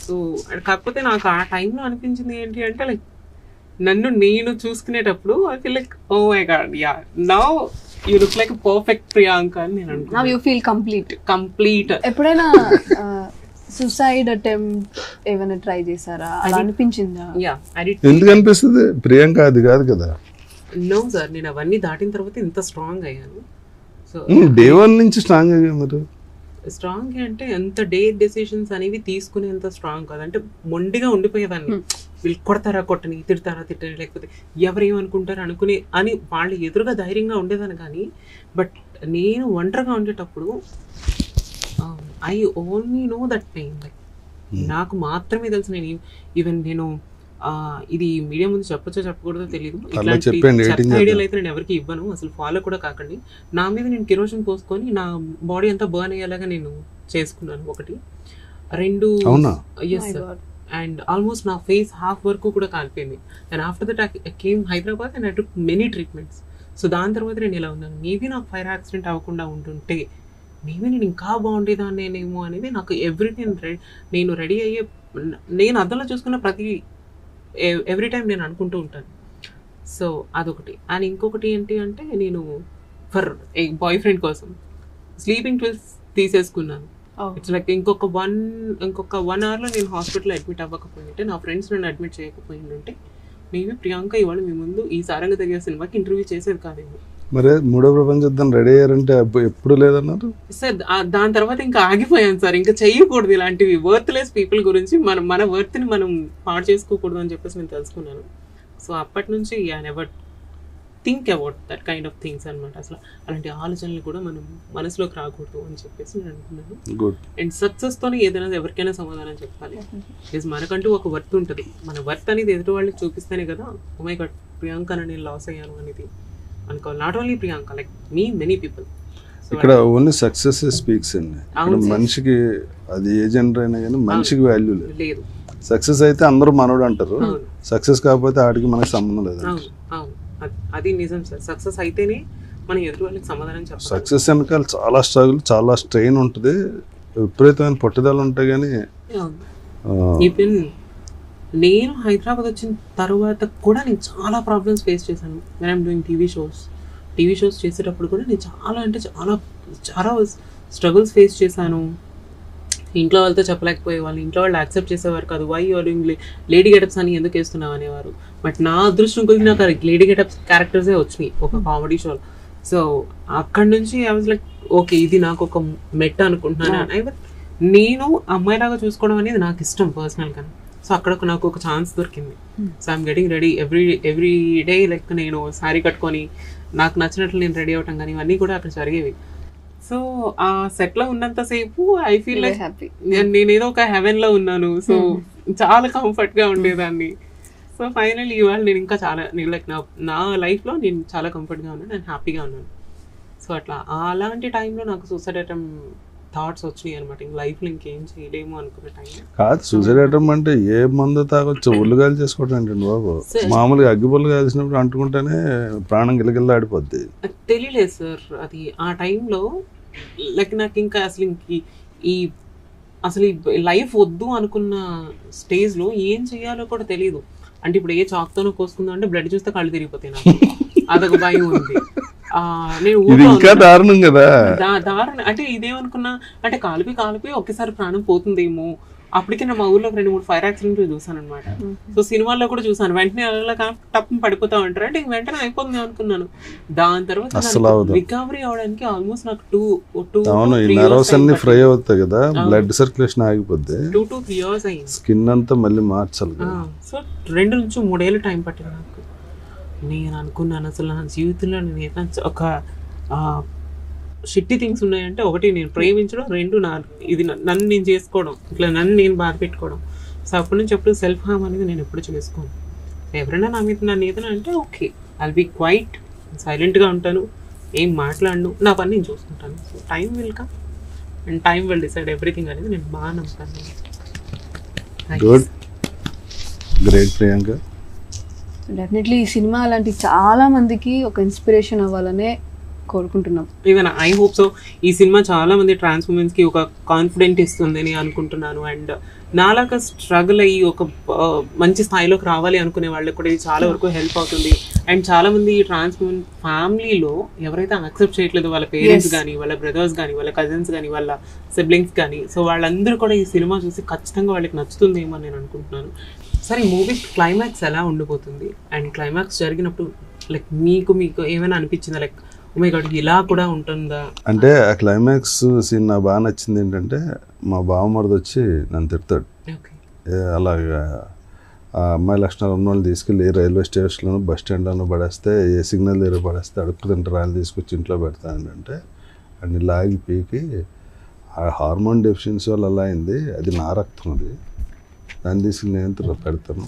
సో కాకపోతే నాకు ఆ టైంలో అనిపించింది ఏంటి అంటే, లైక్ నన్ను నేను చూసుకునేటప్పుడు I feel like oh my god, ya now you look like perfect Priyanka అని నేను అనుకున్నాను. Now you feel complete. ఎప్పుడైనా సూసైడ్ అటెంప్ట్ ఏమైనా ట్రై చేశారా? అలా అనిపించిందా? ఎందుకు అనిపిస్తుంది? ప్రియాంక అది కాదు కదా. నో సార్, నేను అవన్నీ దాటిన తర్వాత ఇంత స్ట్రాంగ్ అయ్యాను. సో డే 1 నుంచి స్ట్రాంగ్ అయ్యారు. స్ట్రాంగ్ అంటే ఎంత డే డెసిషన్స్ అనేవి తీసుకునేంత స్ట్రాంగ్ కాదు. అంటే మొండిగా ఉండిపోయేదాన్ని. వీళ్ళు కొడతారా కొట్టని, తిడతారా తిట్టని, లేకపోతే ఎవరేమనుకుంటారు అనుకునే అని వాళ్ళు ఎదురుగా ధైర్యంగా ఉండేదాన్ని. కానీ బట్ నేను ఒంటరిగా ఉండేటప్పుడు I only know that pain. Like నాకు మాత్రమే తెలుసు. నేను ఈవెన్ నేను ఇది మీడియా ముందు చెప్పచ్చో చెప్పకూడదో తెలియదు. ఇట్లాంటి ఐడియాలు అయితే నేను ఎవరికి ఇవ్వను, అసలు ఫాలో కూడా కాకండి. నా మీద నేను కిరోసిన్ పోసుకొని నా బాడీ అంతా బర్న్ అయ్యేలాగా నేను చేసుకున్నాను. 1 2 ఎస్ సార్, అండ్ ఆల్మోస్ట్ నా ఫేస్ హాఫ్ వరకు కూడా కాలిపోయింది. And after that I came Hyderabad and I took many treatments. So దాని తర్వాత నేను ఇలా ఉన్నాను. మేబీ నాకు ఫైర్ యాక్సిడెంట్ అవ్వకుండా ఉంటుంటే మేబీ నేను ఇంకా బాగుండేదాన్నేమో అనేది నాకు నేను రెడీ అయ్యే, నేను అద్దంలో చూసుకున్న ఎవ్రీ టైం నేను అనుకుంటూ ఉంటాను. సో అదొకటి. అండ్ ఇంకొకటి ఏంటి అంటే నేను ఫర్ ఏ బాయ్ ఫ్రెండ్ కోసం స్లీపింగ్ పిల్స్ తీసేసుకున్నాను. ఇట్స్ లైక్ ఇంకొక 1 అవర్లో నేను హాస్పిటల్లో అడ్మిట్ అవ్వకపోయింటే, నా ఫ్రెండ్స్ నన్ను అడ్మిట్ చేయకపోయిందంటే మేబీ ప్రియాంక ఇవాళ మీ ముందు ఈ సారంగ దగ్గర సినిమాకి ఇంటర్వ్యూ చేసేది కాదేమో. మరి మూడో ప్రపంచ యుద్ధం రెడీ అయ్యారంటే ఎప్పుడు లేదన్నారు సార్. దాని తర్వాత ఇంకా ఆగిపోయాను సార్. ఇంకా చెయ్యకూడదు ఇలాంటివి, వర్త్లెస్ పీపుల్ గురించి మన వర్త్ని మనం పాడు చేసుకోకూడదు అని చెప్పేసి నేను తెలుసుకున్నాను. సో అప్పటి నుంచి I never think about that kind of things అనమాట. అసలు అలాంటి ఆలోచనలు కూడా మనం మనసులోకి రాకూడదు అని చెప్పేసి నేను అనుకున్నాను. అండ్ సక్సెస్తోనే ఏదైనా ఎవరికైనా సమాధానం చెప్పాలి. బికాజ్ మనకంటూ ఒక వర్త్ ఉంటుంది. మన వర్త్ అనేది ఎదుటి వాళ్ళకి చూపిస్తేనే కదా ఓ మై గాడ్ ప్రియాంక నేను లాస్ అయ్యాను అనేది అనుకోవాలి. Not only Priyanka, like many people. ఇక్కడ ఓన్లీ సక్సెస్ స్పీక్స్ అండి. మనిషికి అది ఏ జెండర్ అయినా కానీ మనిషికి వాల్యూ లేదు. సక్సెస్ అయితే అందరూ మనోడు అంటారు, సక్సెస్ కాకపోతే ఆడికి మనకి సంబంధం లేదు. అది నిజం సార్. సక్సెస్ అయితేనే మనం ఎదుటి వాళ్ళకి సమాధానం చెప్పాలి. సక్సెస్ వెనకాల చాలా స్ట్రగుల్, చాలా స్ట్రెయిన్ ఉంటుంది, విపరీతమైన పట్టుదల ఉంటాయి. కానీ ఈవెన్ నేను హైదరాబాద్ వచ్చిన తర్వాత కూడా నేను చాలా ప్రాబ్లమ్స్ ఫేస్ చేశాను. When I'm doing TV shows చేసేటప్పుడు కూడా నేను చాలా స్ట్రగుల్స్ ఫేస్ చేశాను. ఇంట్లో వాళ్ళతో చెప్పలేకపోయే వాళ్ళు, ఇంట్లో వాళ్ళు యాక్సెప్ట్ చేసేవారు కాదు. Why you're doing lady getups అని ఎందుకు వేస్తున్నావు అనేవారు. బట్ నా అదృష్టం కొద్ది నాకు లేడీ గెటప్స్ క్యారెక్టర్సే వచ్చినాయి ఒక కామెడీ షోలో. సో అక్కడి నుంచి ఐ వాజ్ లైక్ ఓకే ఇది నాకు ఒక మెట్ అనుకుంటున్నాను. నేను అమ్మాయిలాగా చూసుకోవడం అనేది నాకు ఇష్టం పర్సనల్గా. సో అక్కడ నాకు ఒక ఛాన్స్ దొరికింది. So I'm getting ready every day. Like నేను శారీ కట్టుకొని నాకు నచ్చినట్లు నేను రెడీ అవటం కానీ ఇవన్నీ కూడా అక్కడ జరిగేవి. సో ఆ సెట్లో ఉన్నంతసేపు ఐ ఫీల్ లైక్ నేనేదో ఒక హెవెన్లో ఉన్నాను. సో చాలా కంఫర్ట్గా ఉండేదాన్ని. సో ఫైనల్ ఇవాళ నేను ఇంకా చాలా లైక్ నా లైఫ్లో నేను చాలా కంఫర్ట్గా ఉన్నాను, నేను హ్యాపీగా ఉన్నాను. సో అట్లా అలాంటి టైంలో నాకు సూసైడ్ అటెంప్ట్ థాట్స్ వచ్చినాయి అనమాట. ఇంక లైఫ్లో ఇంకేం చేయలేము అనుకునే టైం కాదు. సూసైడ్ అటెంప్ట్ అంటే ఏ మందు తాగొచ్చు, ఒళ్ళుగాలు చేసుకోవడం ఏంటండి బాబు. మామూలుగా అగ్గిపొల్లు కాల్చినప్పుడు అంటుకుంటేనే ప్రాణం గిలగిల్లా ఆడిపోద్ది. తెలియలేదు సార్ అది ఆ టైంలో. లైక్ నాకు ఇంకా అసలు ఈ లైఫ్ వద్దు అనుకున్న స్టేజ్లో ఏం చేయాలో కూడా తెలియదు. అంటే ఇప్పుడు ఏ చాక్తోనో కోసుకుందాం అంటే బ్లడ్ చూస్తే కళ్ళు తిరిగిపోతాయి నాకు, అదొక భయం ఉంది. నేను దారుణం కదా. దారుణం అంటే ఇదేమనుకున్నా అంటే కాలిపి ఒకేసారి ప్రాణం పోతుందేమో. అప్పటికే నా మా ఊర్లో 2-3 ఫైర్ యాక్సిడెంట్లు చూసాను అనమాట. సో సినిమాల్లో కూడా చూసాను. వెంటనే అలా టప్పు పడిపోతా ఉంటారు అంటే వెంటనే అయిపోతుంది అనుకున్నాను. దాని తర్వాత రికవరీ అవడానికి ఆల్మోస్ట్ నాకు 2-3 years ఫ్రై అవుతాయి కదా, బ్లడ్ సర్క్యులేషన్ ఆగిపోద్ది. 2-3 years అయింది. స్కిన్ అంతా మళ్ళీ మార్చాలి. సో 2 నుంచి 3 ఏళ్ళు టైం పట్టింది నాకు. నేను అనుకున్నాను అసలు నా జీవితంలో నేను ఏదైనా ఒక షిట్టి థింగ్స్ ఉన్నాయంటే, ఒకటి నేను ప్రేమించడం, 2 ఇది నన్ను నేను చేసుకోవడం, ఇట్లా నన్ను నేను బాధ పెట్టుకోవడం. సో అప్పటి నుంచి ఎప్పుడు సెల్ఫ్ హార్మ్ అనేది నేను ఎప్పుడు చేసుకోను. ఎవరైనా నన్ను ఏదైనా అంటే ఓకే ఐల్ బీ క్వైట్, సైలెంట్గా ఉంటాను, ఏం మాట్లాడను, నా పని నేను చూసుకుంటాను. So time will come and time will decide everything అనేది నేను బాగా నమ్ముతాను. Good, great Priyanka. డెఫినెట్లీ ఈ సినిమా అలాంటి చాలా మందికి ఒక ఇన్స్పిరేషన్ అవ్వాలనే కోరుకుంటున్నాం. Even I hope so. ఈ సినిమా చాలా మంది ట్రాన్స్ ఉమెన్స్కి ఒక కాన్ఫిడెంట్ ఇస్తుందని అనుకుంటున్నాను. అండ్ నాలాగా స్ట్రగుల్ అయ్యి ఒక మంచి స్థాయిలోకి రావాలి అనుకునే వాళ్ళకి కూడా ఇది చాలా వరకు హెల్ప్ అవుతుంది. అండ్ చాలా మంది ఈ ట్రాన్స్ ఉమెన్ ఫ్యామిలీలో ఎవరైతే యాక్సెప్ట్ చేయట్లేదు, వాళ్ళ పేరెంట్స్ కానీ, వాళ్ళ బ్రదర్స్ కానీ, వాళ్ళ కజిన్స్ కానీ, వాళ్ళ సిబ్లింగ్స్ కానీ, సో వాళ్ళందరూ కూడా ఈ సినిమా చూసి ఖచ్చితంగా వాళ్ళకి నచ్చుతుందేమో నేను అనుకుంటున్నాను. సరే, ఈ మూవీ క్లైమాక్స్ ఎలా ఉండిపోతుంది అండ్ క్లైమాక్స్ జరిగినప్పుడు లైక్ మీకు ఏమైనా అనిపించిందా, లైక్ ఓ మై గాడ్ ఇలా కూడా ఉంటుందా? అంటే ఆ క్లైమాక్స్ సీన్ నాకు బాగా నచ్చింది. ఏంటంటే మా బావమరిది వచ్చి నన్ను తిడతాడు, అలాగా ఆ అమ్మాయి లక్షణాలు ఉన్న వాళ్ళు తీసుకెళ్ళి ఏ రైల్వే స్టేషన్లోనూ బస్ స్టాండ్లోనూ పడేస్తే, ఏ సిగ్నల్ దగ్గర పడేస్తే అడుక్కు తింటే రాళ్ళు తీసుకొచ్చి ఇంట్లో పెడతానంటే అన్ని లాగి పీకి ఆ హార్మోన్ డెఫిషియన్సీ వల్ల అలా అయింది, అది నా రక్తం, అది దాన్ని తీసుకుని నేను పెడతాను,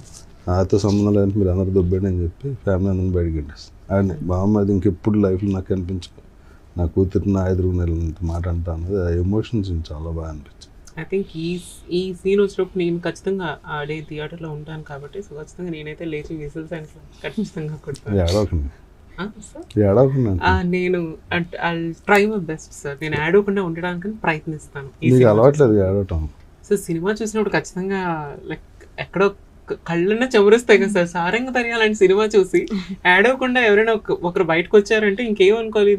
నాతో సంబంధం లేదంటే మీరు అందరూ దొబ్బేయండి అని చెప్పి ఫ్యామిలీ అందరిని బయటకి పెట్టేస్తాను. అండ్ బామ్మ అది ఇంకెప్పుడు లైఫ్లో నాకు అనిపించుకో, నా కూతురు నా 5 నెలల మాట అంటా అన్నది ఆ ఎమోషన్స్ చాలా బాగా అనిపించింది. ఐ థింక్ ఈ సీన్ వచ్చినప్పుడు నేను ఖచ్చితంగా ఆడే థియేటర్లో ఉంటాను కాబట్టి సో ఖచ్చితంగా నేనైతే లేచి విజిల్స్ అండ్ ఖచ్చితంగా కొడతాను. ఏడవకుండా సార్ ఏడవకుండా నేను I try my best sir. నేను ఆడకుండా ఉండడానికి ప్రయత్నిస్తాను. నీకు అలవాట్లేదు ఏడవటం. సో సినిమా చూసినప్పుడు ఖచ్చితంగా లైక్ ఎక్కడో కళ్ళన్నా చెమరుస్తాయి కదా సార్. సారంగ తరియాలంటే సినిమా చూసి ఏడవకుండా ఎవరైనా ఒకరు బయటకు వచ్చారంటే ఇంకేమనుకోవాలి,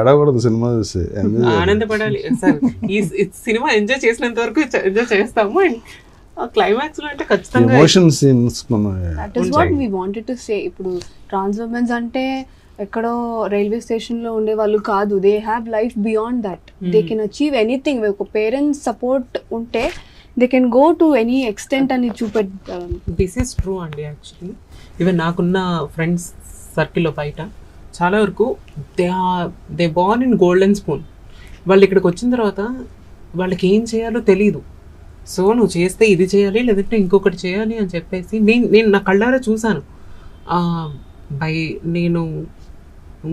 ఏడవకూడదు సినిమా చూసి ఆనందపడాలి సార్. ఈ సినిమా ఎంజాయ్ చేసినంత వరకు ఎంజాయ్ చేస్తాము. అండ్ క్లైమాక్స్ లో అంటే ఖచ్చితంగా emotion scenes that is what we wanted to say. ఇప్పుడు ట్రాన్స్ ఉమెన్స్ అంటే ఎక్కడో రైల్వే స్టేషన్ లో ఉండే వాళ్ళు కాదు. They have life beyond that. They can achieve anything. ఒక పేరెంట్స్ సపోర్ట్ ఉంటే they can go to any extent అని చూపెట్టారు. దిస్ ఈస్ ట్రూ అండి. యాక్చువల్లీ ఈవెన్ నాకున్న ఫ్రెండ్స్ సర్కిల్లో బయట చాలా వరకు they Born in golden spoon. వాళ్ళు ఇక్కడికి వచ్చిన తర్వాత వాళ్ళకి ఏం చేయాలో తెలీదు. సో నువ్వు చేస్తే ఇది చేయాలి లేదంటే ఇంకొకటి చేయాలి అని చెప్పేసి నేను నా కళ్ళారా చూశాను.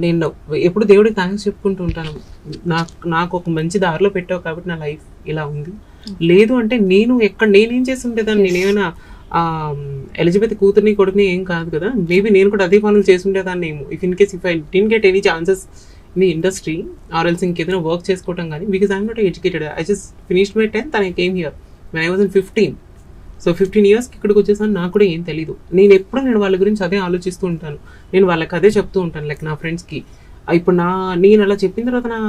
నేను ఎప్పుడు దేవుడికి థ్యాంక్స్ చెప్పుకుంటూ ఉంటాను. నాకు ఒక మంచి దారిలో పెట్టావు కాబట్టి నా లైఫ్ ఇలా ఉంది. లేదు అంటే నేనేం చేసి ఉండేదాన్ని, నేనేమైనా ఎలిజబెత్ కూతుర్ని కొడుకుని ఏం కాదు కదా, మేబీ నేను కూడా అదే పనులు చేసి ఉండేదాన్ని ఏమో. If I did get any chances in the industry or else ఇంకేదైనా వర్క్ చేసుకోవటం కానీ, because I'm not educated. I just finished my 10th and I came here when I was in 15. So 15 yearsకి ఇక్కడికి వచ్చేసాను. నాకు కూడా ఏం తెలీదు. నేను వాళ్ళ గురించి అదే ఆలోచిస్తూ ఉంటాను. నేను వాళ్ళకి అదే చెప్తూ ఉంటాను. లైక్ నా ఫ్రెండ్స్కి ఇప్పుడు నేను అలా చెప్పిన తర్వాత నా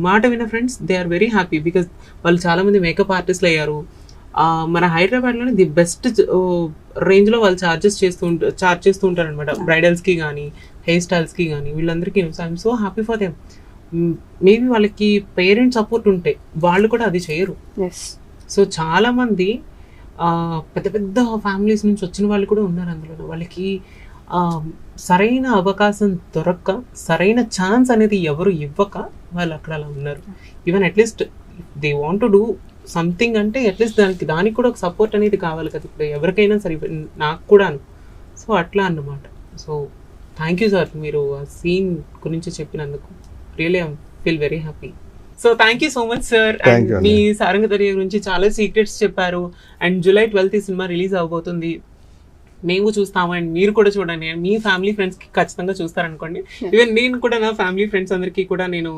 మాట విన్న friends they are very happy because వాళ్ళు చాలామంది మేకప్ ఆర్టిస్టులు అయ్యారు. మన హైదరాబాద్లోనే ది బెస్ట్ రేంజ్లో వాళ్ళు చార్జ్ చేస్తూ ఉంటారు అనమాట. బ్రైడల్స్కి కానీ హెయిర్ స్టైల్స్కి కానీ వీళ్ళందరికీ. So I'm so happy for them. Maybe వాళ్ళకి పేరెంట్స్ సపోర్ట్ ఉంటే వాళ్ళు కూడా అది చేయరు. సో చాలామంది పెద్ద పెద్ద ఫ్యామిలీస్ నుంచి వచ్చిన వాళ్ళు కూడా ఉన్నారు అందులో. వాళ్ళకి సరైన అవకాశం దొరక్క, సరైన ఛాన్స్ అనేది ఎవరు ఇవ్వక వాళ్ళు అక్కడ అలా ఉన్నారు. Even at least they want to do something అంటే అట్లీస్ట్ దానికి కూడా ఒక సపోర్ట్ అనేది కావాలి కదా ఇప్పుడు ఎవరికైనా సరే, నాకు కూడాను. సో అట్లా అన్నమాట. సో థ్యాంక్ యూ సార్ మీరు ఆ సీన్ గురించి చెప్పినందుకు. Really I feel very happy. So thank you so much sir. And మీ సారంగ తరియా గురించి చాలా సీక్రెట్స్ చెప్పారు. అండ్ July 12th ఈ సినిమా రిలీజ్ అవబోతుంది. మేము చూస్తాము అండ్ మీరు కూడా చూడండి. అండ్ మీ ఫ్యామిలీ ఫ్రెండ్స్కి ఖచ్చితంగా చూస్తారనుకోండి. ఈవెన్ నేను కూడా నా ఫ్యామిలీ ఫ్రెండ్స్ అందరికీ కూడా నేను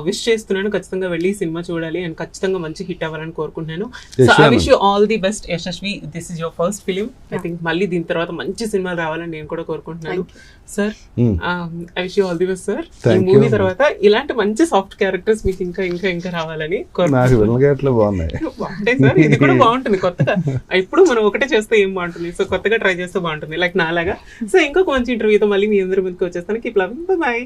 విష్ చేస్తున్నాను. ఖచ్చితంగా వెళ్ళి సినిమా చూడాలి అండ్ ఖచ్చితంగా మంచి హిట్ అవ్వాలని కోరుకుంటున్నాను. So I wish you all the best Yashasvi. This is your first film. I think మళ్ళీ దీని తర్వాత మంచి సినిమాలు రావాలని నేను కూడా కోరుకుంటున్నాను sir. I wish you all the best sir. ఈ మూవీ తర్వాత ఇలాంటి మంచి సాఫ్ట్ క్యారెక్టర్స్ మీకు ఇంకా ఇంకా ఇంకా రావాలని కోరుకుంటున్నాను. బాగుంటాయి సార్. ఇది కూడా బాగుంటుంది కొత్తగా. ఇప్పుడు మనం ఒకటే చేస్తే ఏం బాగుంటుంది, సో కొత్తగా ట్రై చేస్తే బాగుంటుంది లైక్ నాలాగా. సో ఇంకొక మంచి ఇంటర్వ్యూతో మళ్ళీ మీ అందరి ముందుకు వచ్చేస్తాను. Keep loving. బై.